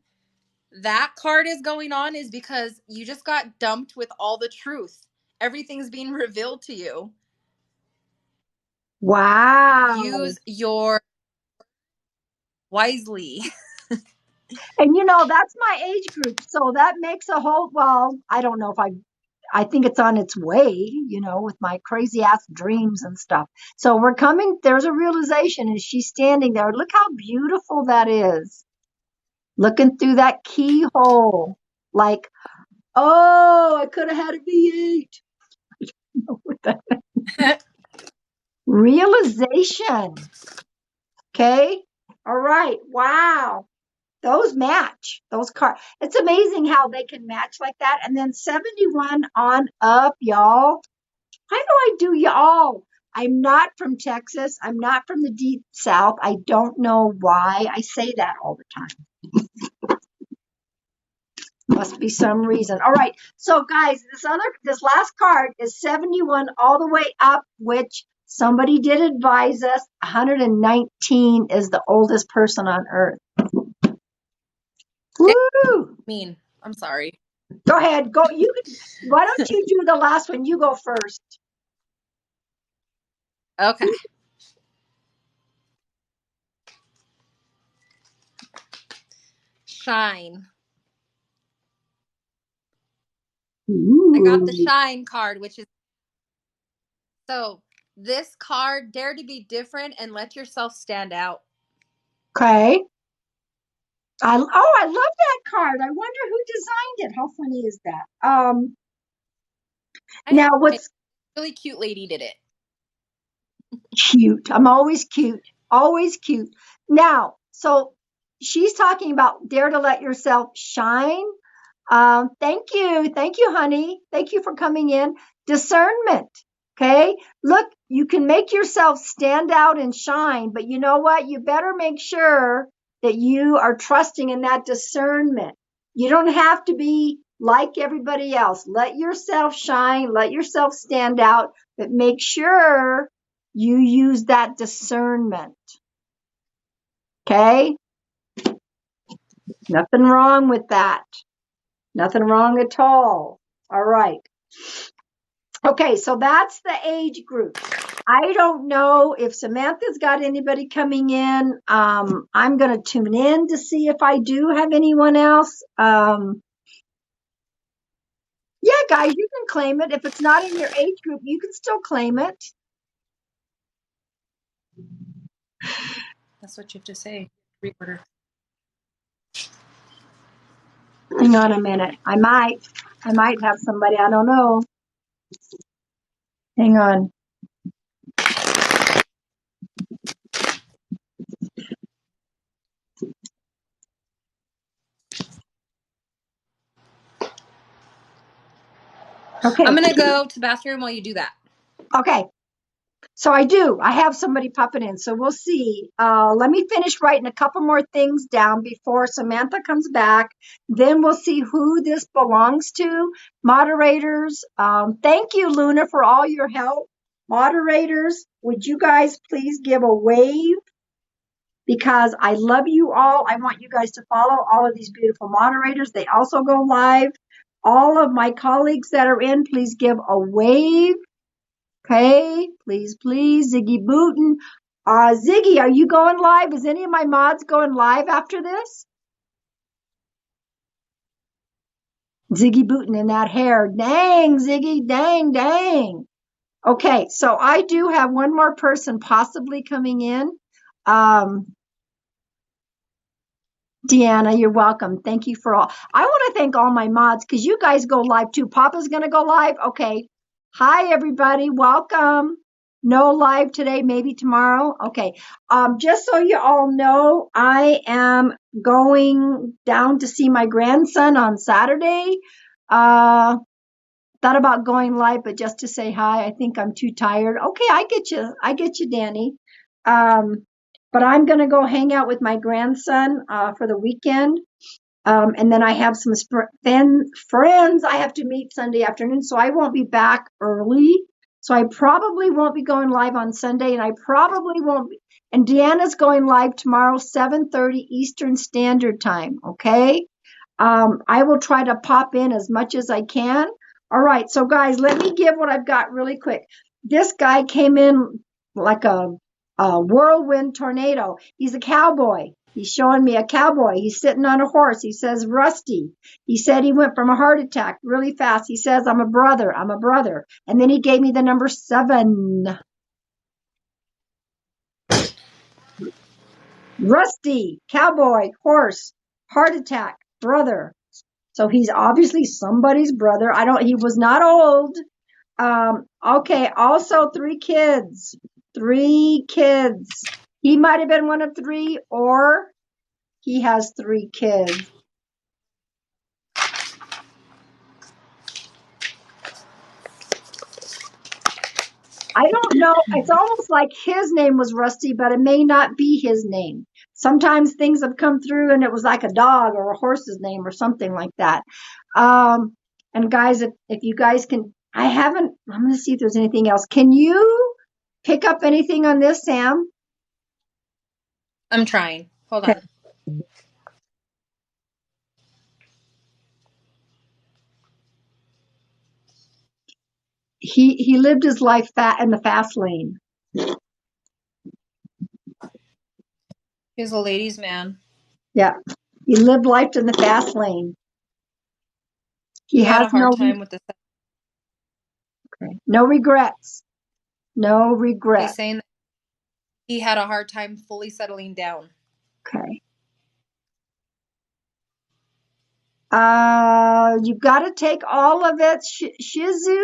that card is going on is because you just got dumped with all the truth. Everything's being revealed to you. Wow. Use your wisely. And you know, that's my age group. So that makes a whole, well, I don't know if I think it's on its way, you know, with my crazy ass dreams and stuff. So we're coming, there's a realization, and she's standing there. Look how beautiful that is. Looking through that keyhole. Like, oh, I could have had a V8. Realization. Okay. All right. Wow. Those match. Those cards. It's amazing how they can match like that. And then 71 on up, y'all. Why do I do y'all? I'm not from Texas. I'm not from the deep south. I don't know why I say that all the time. Must be some reason. All right. So guys, this last card is 71 all the way up, which somebody did advise us 119 is the oldest person on earth. Woo! Mean. I'm sorry. Go ahead. Go. Why don't you do the last one? You go first. Okay. Shine. Ooh. I got the shine card, which is so this card, dare to be different and let yourself stand out. Okay. I love that card. I wonder who designed it. How funny is that? Now what's Really cute lady did it. cute? I'm always cute. Always cute. Now, so she's talking about dare to let yourself shine. Thank you. Thank you, honey. Thank you for coming in. Discernment. Okay. Look, you can make yourself stand out and shine, but you know what? You better make sure that you are trusting in that discernment. You don't have to be like everybody else. Let yourself shine, let yourself stand out, but make sure you use that discernment. Okay. Nothing wrong with that. Nothing wrong at all. All right. Okay, so that's the age group. I don't know if Samantha's got anybody coming in. I'm going to tune in to see if I do have anyone else. Yeah, guys, you can claim it. If it's not in your age group, you can still claim it. That's what you have to say. Reorder. Hang on a minute. I might have somebody. I don't know. Hang on. Okay. I'm going to go to the bathroom while you do that. Okay. So I have somebody popping in. So we'll see. Let me finish writing a couple more things down before Samantha comes back. Then we'll see who this belongs to. Moderators, thank you, Luna, for all your help. Moderators, would you guys please give a wave? Because I love you all. I want you guys to follow all of these beautiful moderators. They also go live. All of my colleagues that are in, please give a wave. Okay, please, Ziggy Booten. Ziggy, are you going live? Is any of my mods going live after this? Ziggy Booten in that hair. Dang, Ziggy, dang. Okay, so I do have one more person possibly coming in. Deanna, you're welcome. Thank you for all. I want to thank all my mods because you guys go live too. Papa's going to go live. Okay. Hi, everybody. Welcome. No live today, maybe tomorrow. Okay. Just so you all know, I am going down to see my grandson on Saturday. Thought about going live, but just to say hi. I think I'm too tired. Okay, I get you, Danny. But I'm going to go hang out with my grandson for the weekend. And then I have some friends I have to meet Sunday afternoon, so I won't be back early. So I probably won't be going live on Sunday, and I probably won't be. And Deanna's going live tomorrow, 7:30 Eastern Standard Time, okay? I will try to pop in as much as I can. All right, so guys, let me give what I've got really quick. This guy came in like a whirlwind tornado. He's a cowboy. He's showing me a cowboy. He's sitting on a horse. He says, Rusty. He said he went from a heart attack really fast. He says, I'm a brother. And then he gave me the number 7. Rusty, cowboy, horse, heart attack, brother. So he's obviously somebody's brother. He was not old. Okay. Also 3 kids. 3 kids. He might have been one of 3, or he has 3 kids. I don't know. It's almost like his name was Rusty, but it may not be his name. Sometimes things have come through and it was like a dog or a horse's name or something like that. And guys, if you guys can, I'm going to see if there's anything else. Can you pick up anything on this, Sam? I'm trying. Hold on. He lived his life in the fast lane. He's a ladies' man. Yeah. He lived life in the fast lane. He had a hard time with this. Okay. No regrets. No regrets. He's saying that he had a hard time fully settling down. Okay. You've got to take all of it. Shizu,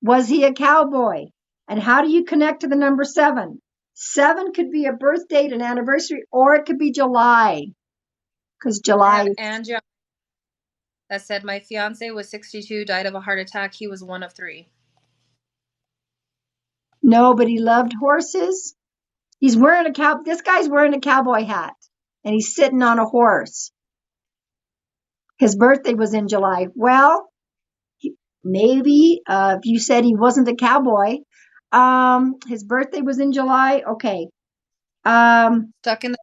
was he a cowboy? And how do you connect to the number 7? 7 could be a birth date, an anniversary, or it could be July. Because July. Angela that said, my fiance was 62, died of a heart attack. He was one of 3. No, but he loved horses. This guy's wearing a cowboy hat, and he's sitting on a horse. His birthday was in July. Well, maybe if you said he wasn't a cowboy, his birthday was in July. Okay. Stuck in the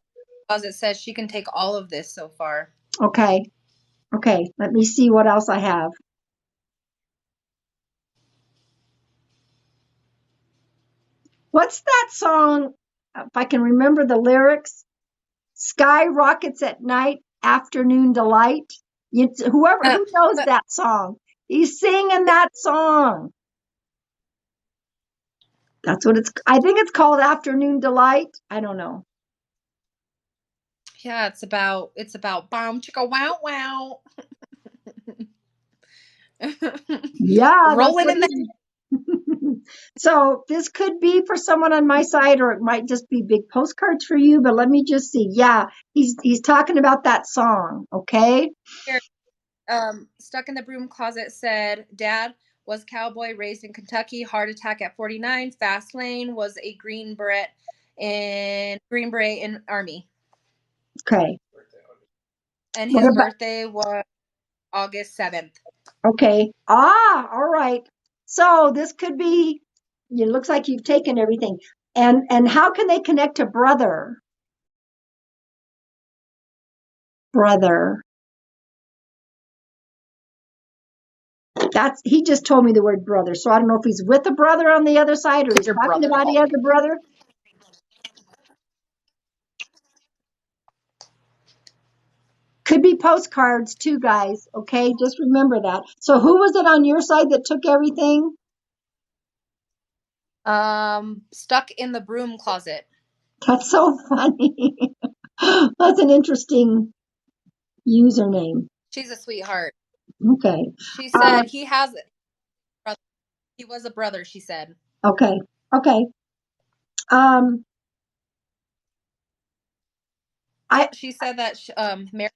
closet says she can take all of this so far. Okay. Let me see what else I have. What's that song? If I can remember the lyrics. Sky rockets at night, afternoon delight. Who knows that song? He's singing that song. That's what I think it's called, Afternoon Delight. I don't know. Yeah, it's about bomb chicka wow wow. Yeah, that's Rolling what in the So this could be for someone on my side, or it might just be big postcards for you. But let me just see. Yeah, he's talking about that song. Okay. here. Stuck in the broom closet said, Dad was cowboy raised in Kentucky, heart attack at 49, fast lane, was a Green Beret in Army. Okay. And What his about? birthday was August 7th. Okay. All right. So this could be. It looks like you've taken everything. And how can they connect to brother? Brother. That's he just told me the word brother. So I don't know if he's with a brother on the other side or Because he's your talking brother about he called has me. a brother. Could be postcards too, guys. Okay, just remember that. So who was it on your side that took everything? Stuck in the broom closet. That's so funny. That's an interesting username. She's a sweetheart. Okay. She Uh, said he has it. He was a brother, she said. okay. Okay. Um, I She said that Mary,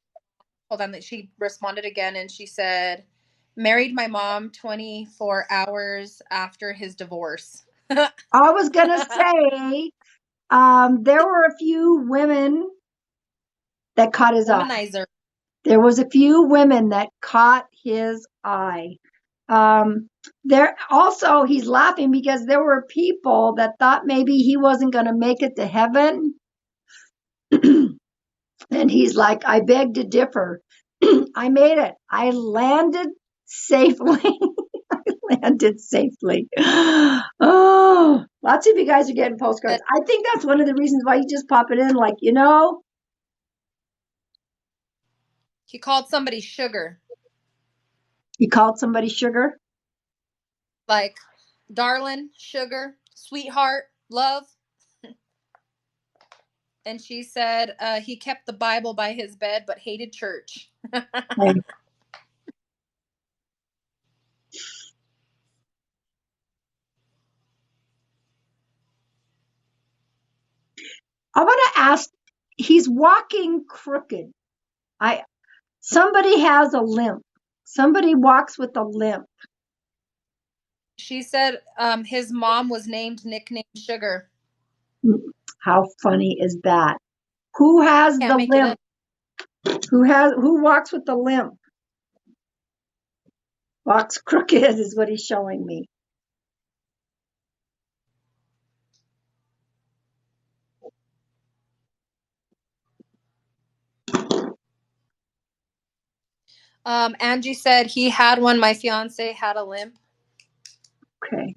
hold on, that she responded again and she said, married my mom 24 hours after his divorce. I was gonna say there were a few women that caught his eye. Womanizer. There was a few women that caught his eye. There also he's laughing because there were people that thought maybe he wasn't going to make it to heaven. And he's like, I beg to differ. I made it. I landed safely. Landed safely. Oh, lots of you guys are getting postcards. I think that's one of the reasons why you just pop it in, like, He called somebody sugar. you called somebody sugar. Like, darling, sugar, sweetheart, love. And she said he kept the Bible by his bed but hated church. Okay. I want to ask, he's walking crooked. Somebody has a limp. Somebody walks with a limp. She said his mom was nicknamed Sugar. How funny is that? Who has Can't the make it limp? up. Who walks with the limp? Walks crooked is what he's showing me. Angie said he had one. My fiance had a limp. Okay.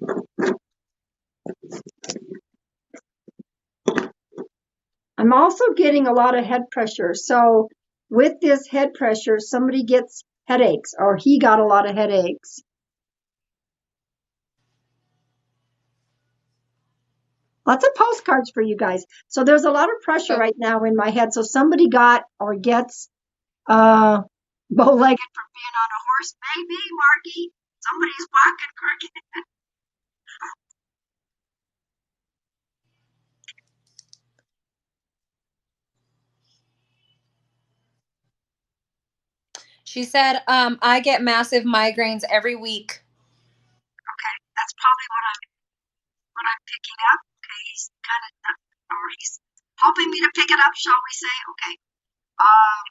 I'm also getting a lot of head pressure. So with this head pressure, somebody gets headaches or he got a lot of headaches. Lots of postcards for you guys. So there's a lot of pressure Oh, right now in my head. So somebody got or gets uh bow-legged from being on a horse. Maybe, Marky. Somebody's walking crooked. she said I get massive migraines every week. Okay, that's probably what I'm picking up. Okay, he's kind of, or he's helping me to pick it up, shall we say? Okay. Um,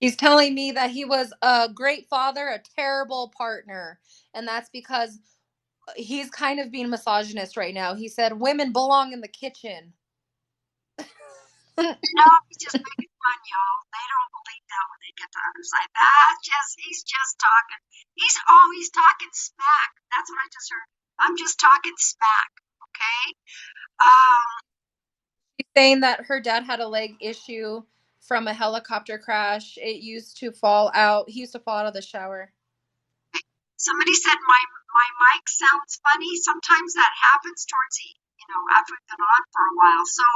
He's telling me that he was a great father, a terrible partner, and that's because he's kind of being misogynist right now. He said women belong in the kitchen. no, he's just making fun, y'all. They don't believe that when they get to the other side. He's just talking. He's talking smack. That's what I just heard. I'm just talking smack. Okay. Um, She's saying that her dad had a leg issue from a helicopter crash. It used to fall out. He used to fall out of the shower. somebody said my mic sounds funny. Sometimes that happens towards the, after we've been on for a while. So,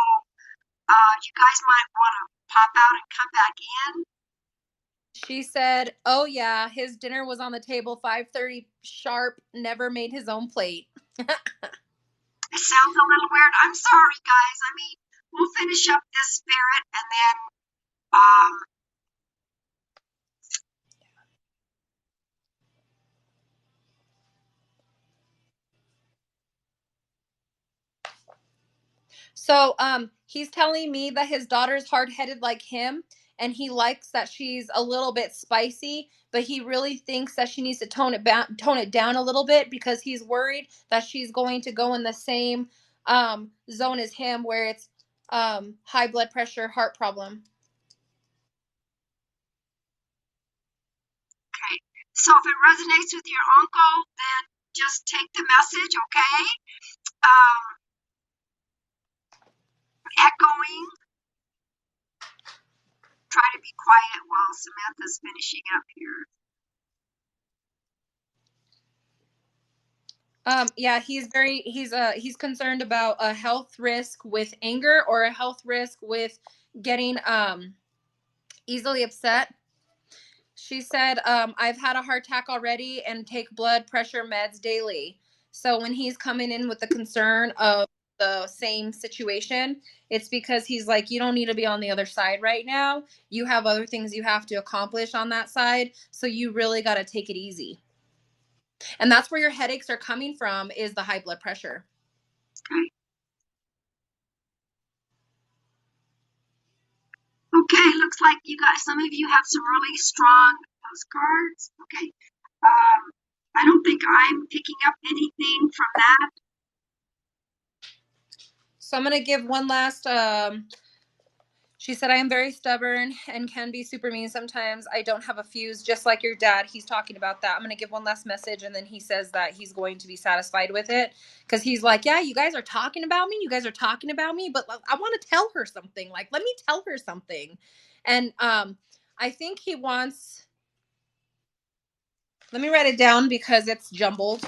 you guys might want to pop out and come back in. She said, "Oh yeah, his dinner was on the table 5:30 sharp, never made his own plate." It sounds a little weird. I'm sorry, guys. I mean, we'll finish up this spirit and then um So he's telling me that his daughter's hard-headed like him, and he likes that she's a little bit spicy, but he really thinks that she needs to tone it down a little bit because he's worried that she's going to go in the same zone as him where it's high blood pressure, heart problem. okay. So if it resonates with your uncle, then just take the message, okay? Um Echoing. Try to be quiet while Samantha's finishing up here. Yeah, he's concerned about a health risk with anger or a health risk with getting easily upset. She said, I've had a heart attack already and take blood pressure meds daily. So when he's coming in with the concern of the same situation, it's because he's like, you don't need to be on the other side right now. You have other things you have to accomplish on that side. So you really got to take it easy. And that's where your headaches are coming from, is the high blood pressure. Okay. Okay, looks like you got some of you have some really strong postcards. Okay. I don't think I'm picking up anything from that. So I'm going to give one last she said, I am very stubborn and can be super mean sometimes. I don't have a fuse, just like your dad. He's talking about that. I'm going to give one last message, and then he says that he's going to be satisfied with it. Because he's like, yeah, you guys are talking about me. You guys are talking about me. But I want to tell her something. Like, let me tell her something. And I think he wants... Let me write it down because it's jumbled.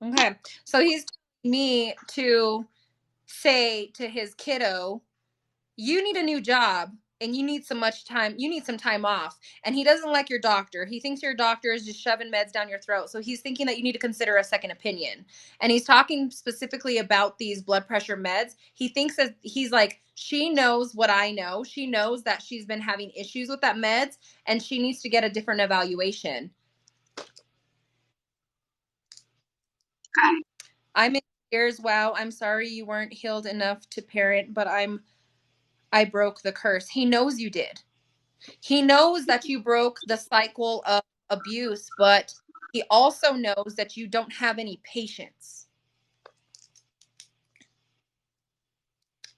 Okay. So he's telling me to say to his kiddo, you need a new job and you need some time off. And he doesn't like your doctor. He thinks your doctor is just shoving meds down your throat. So he's thinking that you need to consider a second opinion. And he's talking specifically about these blood pressure meds. He thinks that he's like, she knows what I know. She knows that she's been having issues with that meds and she needs to get a different evaluation. Okay. I'm in tears. Wow, I'm sorry you weren't healed enough to parent, but I broke the curse. He knows you did. He knows that you broke the cycle of abuse, but he also knows that you don't have any patience.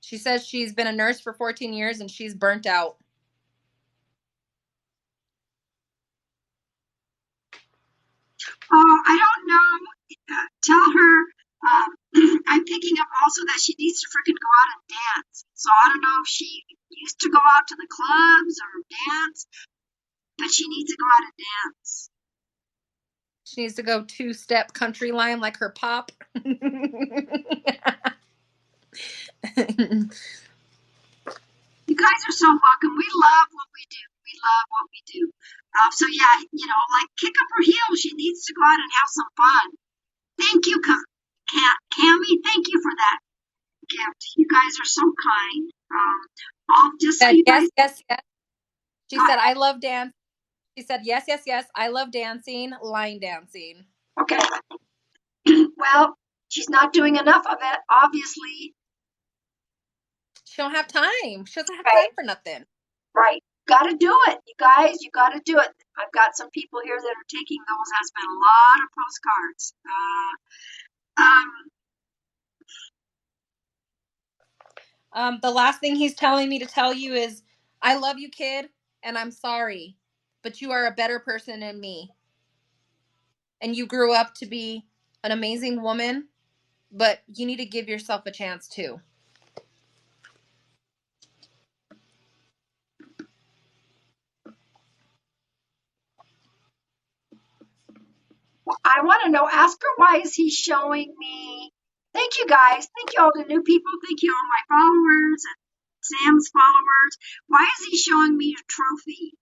She says she's been a nurse for 14 years and she's burnt out. I don't know. Tell her I'm picking up also that she needs to freaking go out and dance. So I don't know if she used to go out to the clubs or dance, but she needs to go out and dance. She needs to go two-step country line like her pop. You guys are so welcome. We love what we do. We love what we do. So yeah, like kick up her heels. She needs to go out and have some fun. Thank you, Cammy. Thank you for that gift. You guys are so kind. I'll just so you guys. Yes. She said, I love dance. She said, yes. I love dancing, line dancing. Okay. Well, she's not doing enough of it, obviously. She don't have time. She doesn't have time for nothing. Right. Got to do it, you guys. You got to do it. I've got some people here that are taking those. Has been a lot of postcards. The last thing he's telling me to tell you is, I love you, kid, and I'm sorry, but you are a better person than me. And you grew up to be an amazing woman, but you need to give yourself a chance too. I want to know, ask her, why is he showing me? Thank you guys. Thank you all the new people. Thank you all my followers and Sam's followers. Why is he showing me a trophy?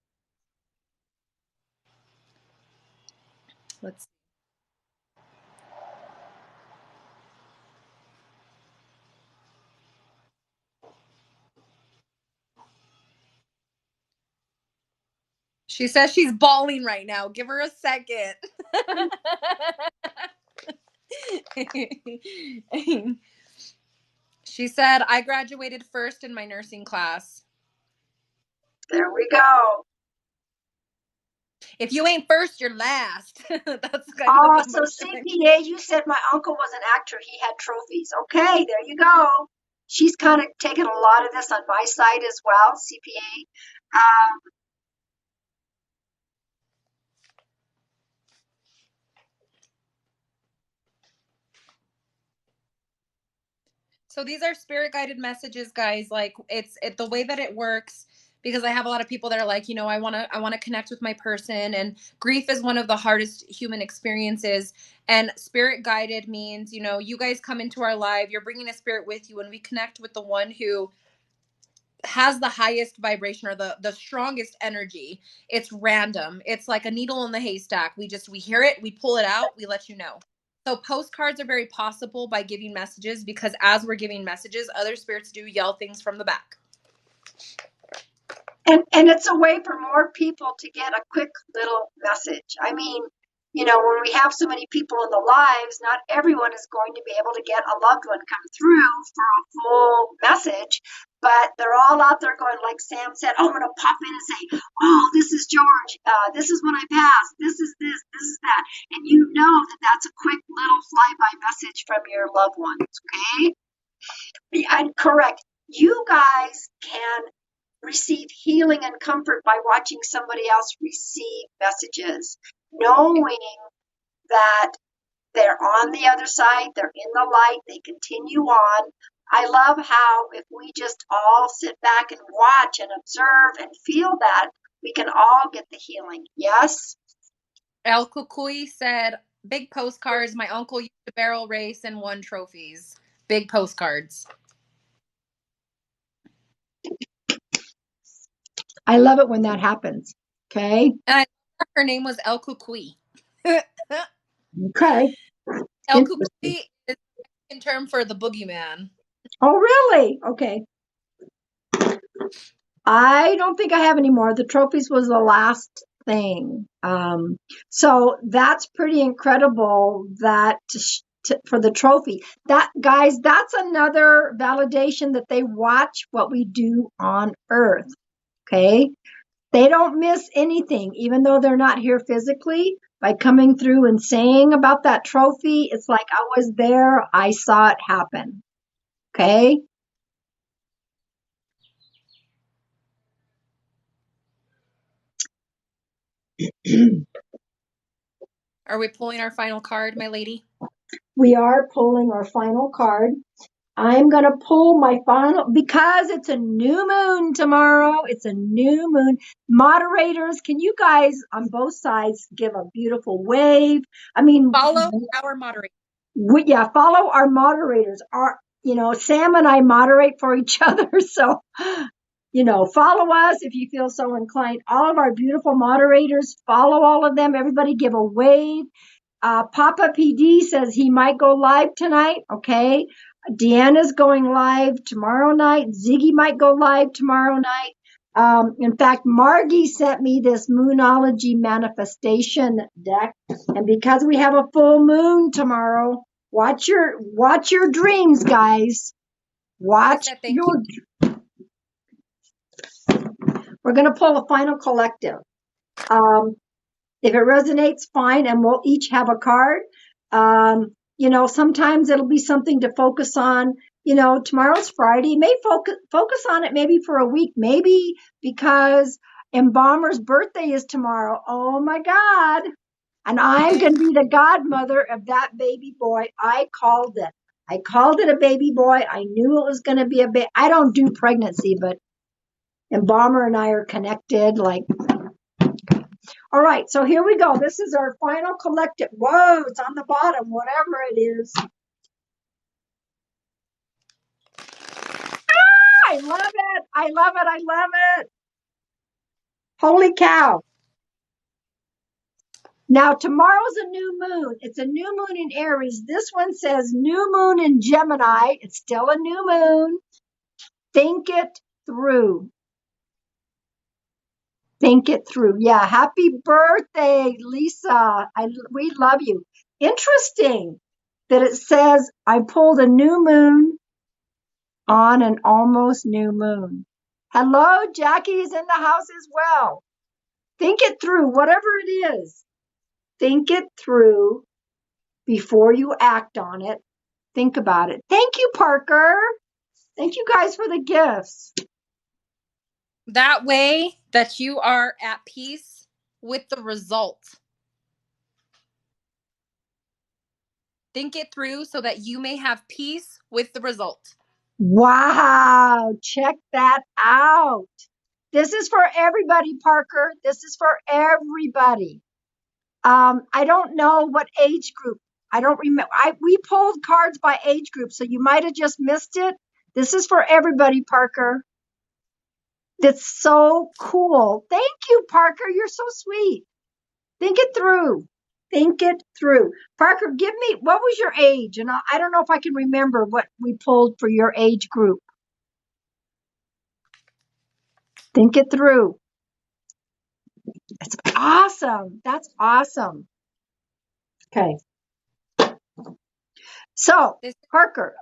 Let's. She says she's bawling right now. Give her a second. She said, I graduated first in my nursing class. There we go. If you ain't first, you're last. That's kind Oh, of the so motion. CPA, you said my uncle was an actor. He had trophies. Okay, there you go. She's kind of taken a lot of this on my side as well, CPA. So these are spirit guided messages, guys. Like it's the way that it works, because I have a lot of people that are like, I want to connect with my person, and grief is one of the hardest human experiences. And spirit guided means, you guys come into our life, you're bringing a spirit with you, and we connect with the one who has the highest vibration, or the strongest energy. It's random. It's like a needle in the haystack. We hear it, we pull it out, we let you know. So postcards are very possible by giving messages, because as we're giving messages, other spirits do yell things from the back. And it's a way for more people to get a quick little message. I mean, when we have so many people in the lives, not everyone is going to be able to get a loved one come through for a full message, but they're all out there going, like Sam said, oh, I'm going to pop in and say, oh, this is George. This is when I passed. This is this is that. And you know that that's a quick little flyby message from your loved ones, okay? I'm correct. You guys can receive healing and comfort by watching somebody else receive messages, knowing that they're on the other side, they're in the light, they continue on. I love how if we just all sit back and watch and observe and feel that, we can all get the healing. Yes? El Kukui said, big postcards. My uncle used to barrel race and won trophies. Big postcards. I love it when that happens. Okay. And her name was El Kukui. Okay. El Kukui is a term for the boogeyman. Oh, really? Okay. I don't think I have any more. The trophies was the last thing. So that's pretty incredible that for the trophy. That, guys, that's another validation that they watch what we do on Earth. Okay. They don't miss anything, even though they're not here physically. By coming through and saying about that trophy, it's like I was there. I saw it happen. Okay. Are we pulling our final card, my lady? We are pulling our final card. I'm going to pull my final, because it's a new moon tomorrow. It's a new moon. Moderators, can you guys on both sides give a beautiful wave? I mean, follow our moderator. Follow our moderators. Sam and I moderate for each other. So, follow us if you feel so inclined. All of our beautiful moderators, follow all of them. Everybody give a wave. Papa PD says he might go live tonight. Okay. Deanna's going live tomorrow night. Ziggy might go live tomorrow night. In fact, Margie sent me this Moonology manifestation deck. And because we have a full moon tomorrow, watch your dreams, guys. Watch your. We're going to pull a final collective. If it resonates, fine, and we'll each have a card. Sometimes it'll be something to focus on. Tomorrow's Friday. May focus on it maybe for a week, maybe because Embalmer's birthday is tomorrow. Oh my God. And I'm going to be the godmother of that baby boy. I called it. I called it a baby boy. I knew it was going to be a baby. I don't do pregnancy, but Embalmer and I are connected. Like, all right, so here we go. This is our final collective. Whoa, it's on the bottom, whatever it is. I love it. I love it. I love it. Holy cow. Now, tomorrow's a new moon. It's a new moon in Aries. This one says new moon in Gemini. It's still a new moon. Think it through. Think it through. Yeah. Happy birthday, Lisa. We love you. Interesting that it says I pulled a new moon on an almost new moon. Hello, Jackie's in the house as well. Think it through, whatever it is. Think it through before you act on it. Think about it. Thank you, Parker. Thank you guys for the gifts. That way that you are at peace with the result. Think it through so that you may have peace with the result. Wow, check that out. This is for everybody, Parker. This is for everybody. I don't know what age group. I don't remember. We pulled cards by age group, so you might have just missed it. This is for everybody, Parker. That's so cool. Thank you, Parker. You're so sweet. Think it through. Think it through. Parker, give me, what was your age? And I don't know if I can remember what we pulled for your age group. Think it through. It's awesome. That's awesome. Okay. So, Parker,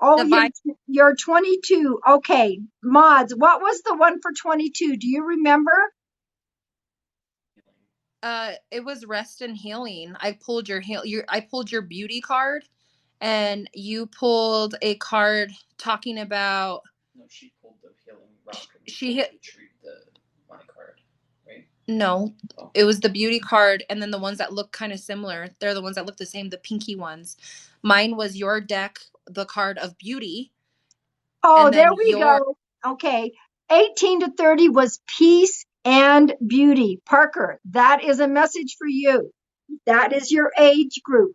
you're 22. Okay. Mods, what was the one for 22? Do you remember? It was rest and healing. I pulled I pulled your beauty card, and you pulled a card talking about. No, she pulled the healing rock. She hit my card, right? No, it was the beauty card, and then the ones that look kind of similar. They're the ones that look the same, the pinky ones. Mine was your deck, the card of beauty. Oh, there we go. Okay. 18 to 30 was peace and beauty. Parker, that is a message for you. That is your age group.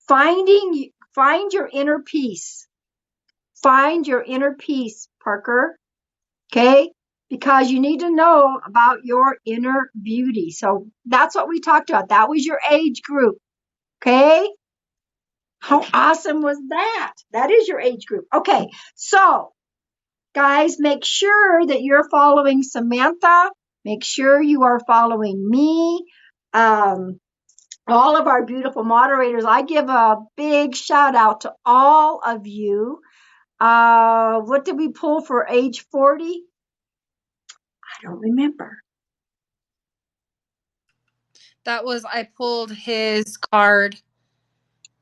Find your inner peace. Find your inner peace, Parker. Okay? Because you need to know about your inner beauty. So that's what we talked about. That was your age group. Okay? How awesome was that? That is your age group. Okay. So, guys, make sure that you're following Samantha. Make sure you are following me. All of our beautiful moderators. I give a big shout out to all of you. What did we pull for age 40? I don't remember. That was, I pulled his card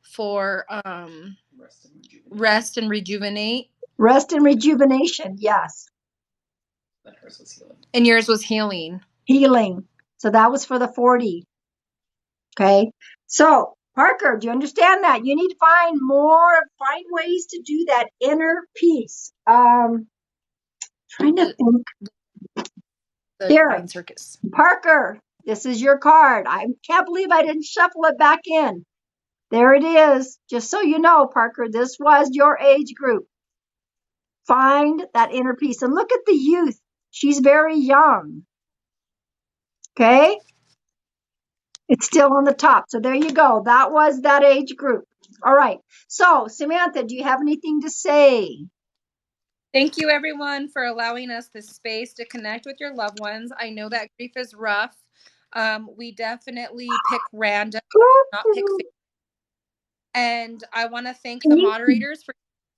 for rest and rejuvenate. Rest and rejuvenation, yes. And hers was healing. And yours was healing. Healing. So that was for the 40. Okay. So, Parker, do you understand that? You need to find ways to do that inner peace. Trying to think. Here, circus. Parker, this is your card. I can't believe I didn't shuffle it back in. There it is. Just so you know, Parker, this was your age group. Find that inner peace. And look at the youth. She's very young. Okay? It's still on the top. So there you go. That was that age group. All right. So, Samantha, do you have anything to say? Thank you, everyone, for allowing us this space to connect with your loved ones. I know that grief is rough. We definitely pick random, not pick. And I want to thank the moderators for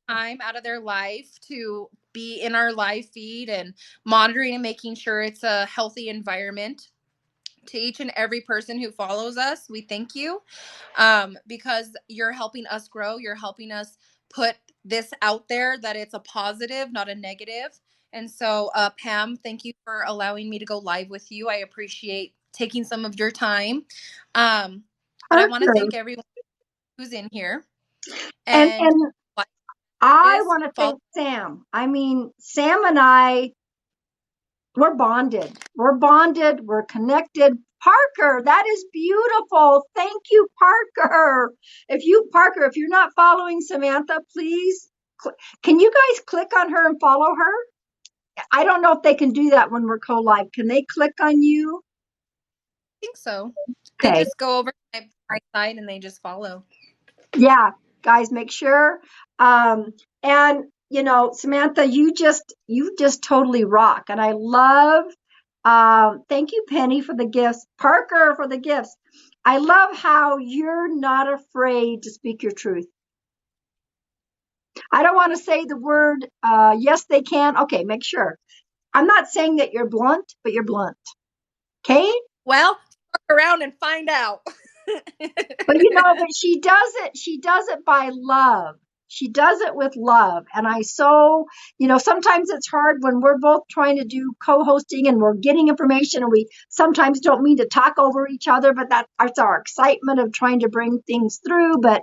time out of their life to be in our live feed and monitoring and making sure it's a healthy environment. To each and every person who follows us, we thank you because you're helping us grow. You're helping us put this out there, that it's a positive, not a negative. And so, Pam, thank you for allowing me to go live with you. I appreciate taking some of your time. But I want to thank everyone who's in here. And I This want to fall. thank Sam. I mean, Sam and I, we're bonded. We're bonded. We're connected. Parker, that is beautiful. Thank you, Parker. Parker, if you're not following Samantha, please, can you guys click on her and follow her? I don't know if they can do that when we're co-live. Can they click on you? I think so. They Okay. just go over to my right side and they just follow. Yeah, guys, make sure. And Samantha, you just totally rock. And I love, thank you, Penny, for the gifts. Parker for the gifts. I love how you're not afraid to speak your truth. I don't want to say the word, yes, they can. Okay, make sure. I'm not saying that you're blunt, but you're blunt. Okay? Well, look around and find out. But but she does it by love. She does it with love. And sometimes it's hard when we're both trying to do co-hosting and we're getting information and we sometimes don't mean to talk over each other, but that's our excitement of trying to bring things through. But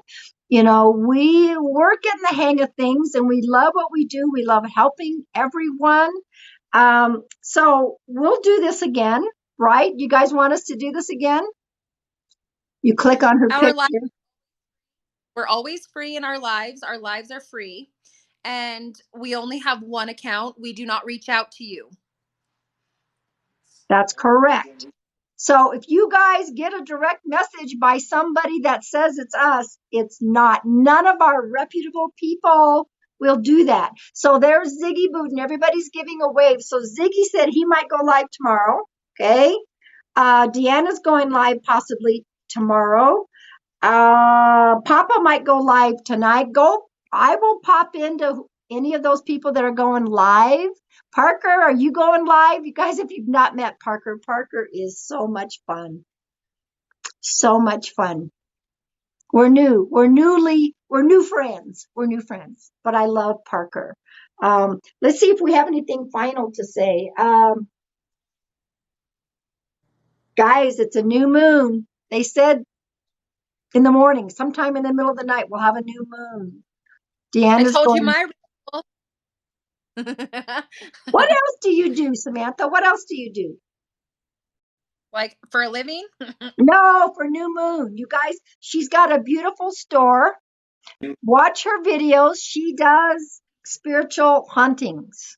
we're getting the hang of things and we love what we do. We love helping everyone. So we'll do this again, right? You guys want us to do this again? You click on her Our lives, picture. we're always free in our lives. Our lives are free. And we only have one account. We do not reach out to you. That's correct. So if you guys get a direct message by somebody that says it's us, it's not. None of our reputable people will do that. So there's Ziggy Booten. Everybody's giving a wave. So Ziggy said he might go live tomorrow. Okay. Deanna's going live possibly tomorrow. Papa might go live tonight. I will pop into any of those people that are going live. Parker, are you going live? You guys, if you've not met Parker, Parker is so much fun. So much fun. We're new. We're new friends. We're new friends. But I love Parker. Let's see if we have anything final to say. Guys, it's a new moon. They said in the morning, sometime in the middle of the night, we'll have a new moon. I Deanna's told you going. my What else do you do, Samantha? What else do you do? like for a living. No, for New Moon. You guys, she's got a beautiful store. Watch her videos. She does spiritual huntings.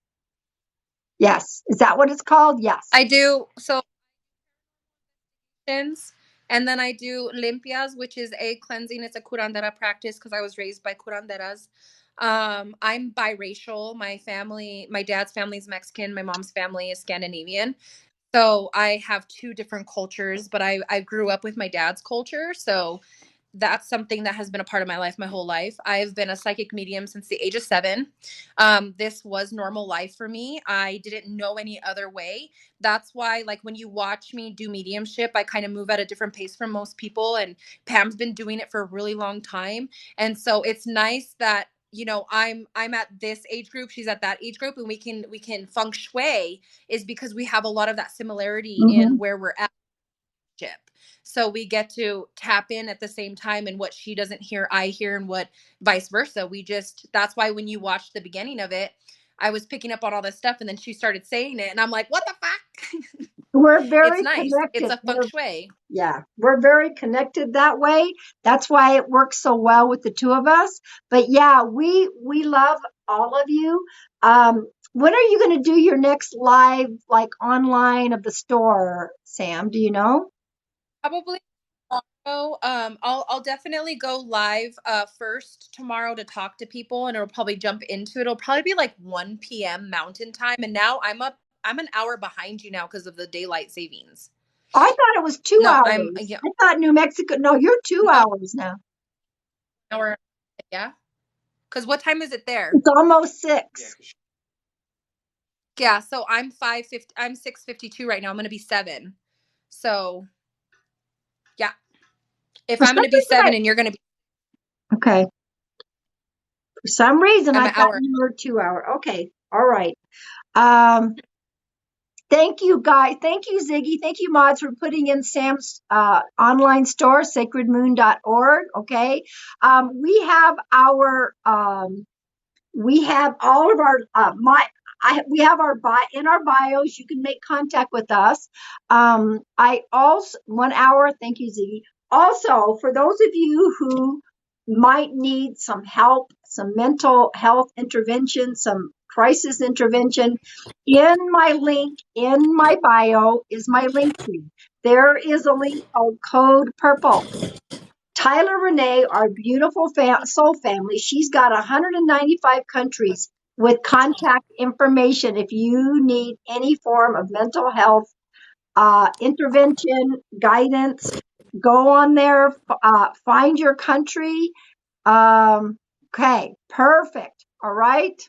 Yes. Is that what it's called? Yes. I do so and then I do limpias, which is a cleansing. It's a curandera practice because I was raised by curanderas. I'm biracial. My dad's family is Mexican. My mom's family is Scandinavian. So I have two different cultures, but I grew up with my dad's culture. So that's something that has been a part of my life my whole life. I've been a psychic medium since the age of 7. This was normal life for me. I didn't know any other way. That's why, like, when you watch me do mediumship, I kind of move at a different pace from most people. And Pam's been doing it for a really long time. And so it's nice that I'm at this age group, she's at that age group, and we can feng shui is because we have a lot of that similarity in Mm-hmm. where we're at. So we get to tap in at the same time, and what she doesn't hear, I hear, and what vice versa. That's why when you watch the beginning of it, I was picking up on all this stuff, and then she started saying it, and I'm like, what the fuck? We're It's very nice. It's connected. a feng shui. Yeah, we're very connected that way. That's why it works so well with the two of us. But yeah, we love all of you. When are you going to do your next live, like online of the store, Sam? Do you know? Probably tomorrow. I'll definitely go live first tomorrow to talk to people, and it'll probably jump into it. It'll probably be like 1 p.m. Mountain Time, and now I'm an hour behind you now because of the daylight savings. I thought it was two No, hours. yeah, I thought New Mexico. No, you're 2 hours now. hour, yeah. Because what time is it there? It's almost 6. Yeah, so I'm 5:50. I'm 6:52 right now. I'm gonna be 7. So yeah, if For I'm some gonna be reason, 7 and you're gonna be, okay. For some reason, I'm I an thought hour. you were 2 hour. Okay, all right. Um, Thank you, guys. Thank you, Ziggy. Thank you, mods, for putting in Sam's online store, sacredmoon.org. Okay. We have our We have all of our we have in our bios. You can make contact with us. I also 1 hour. Thank you, Ziggy. Also, for those of you who might need some help, some mental health intervention, some crisis intervention, in my link in my bio is my link tree. There is a link called Code Purple. Tyler Renee, our beautiful soul family, she's got 195 countries with contact information if you need any form of mental health intervention, guidance. Go on there, find your country. Okay, perfect. All right.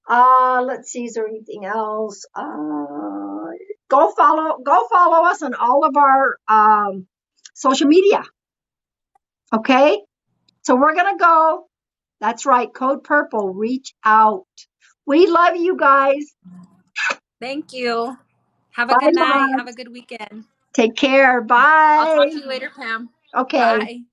Let's see, is there anything else? Go follow us on all of our social media. Okay. So we're going to go. That's right. Code Purple. Reach out. We love you guys. Thank you. Have a Bye, good night. loves. Have a good weekend. Take care. I'll Bye. talk to you later, Pam. Okay. Bye.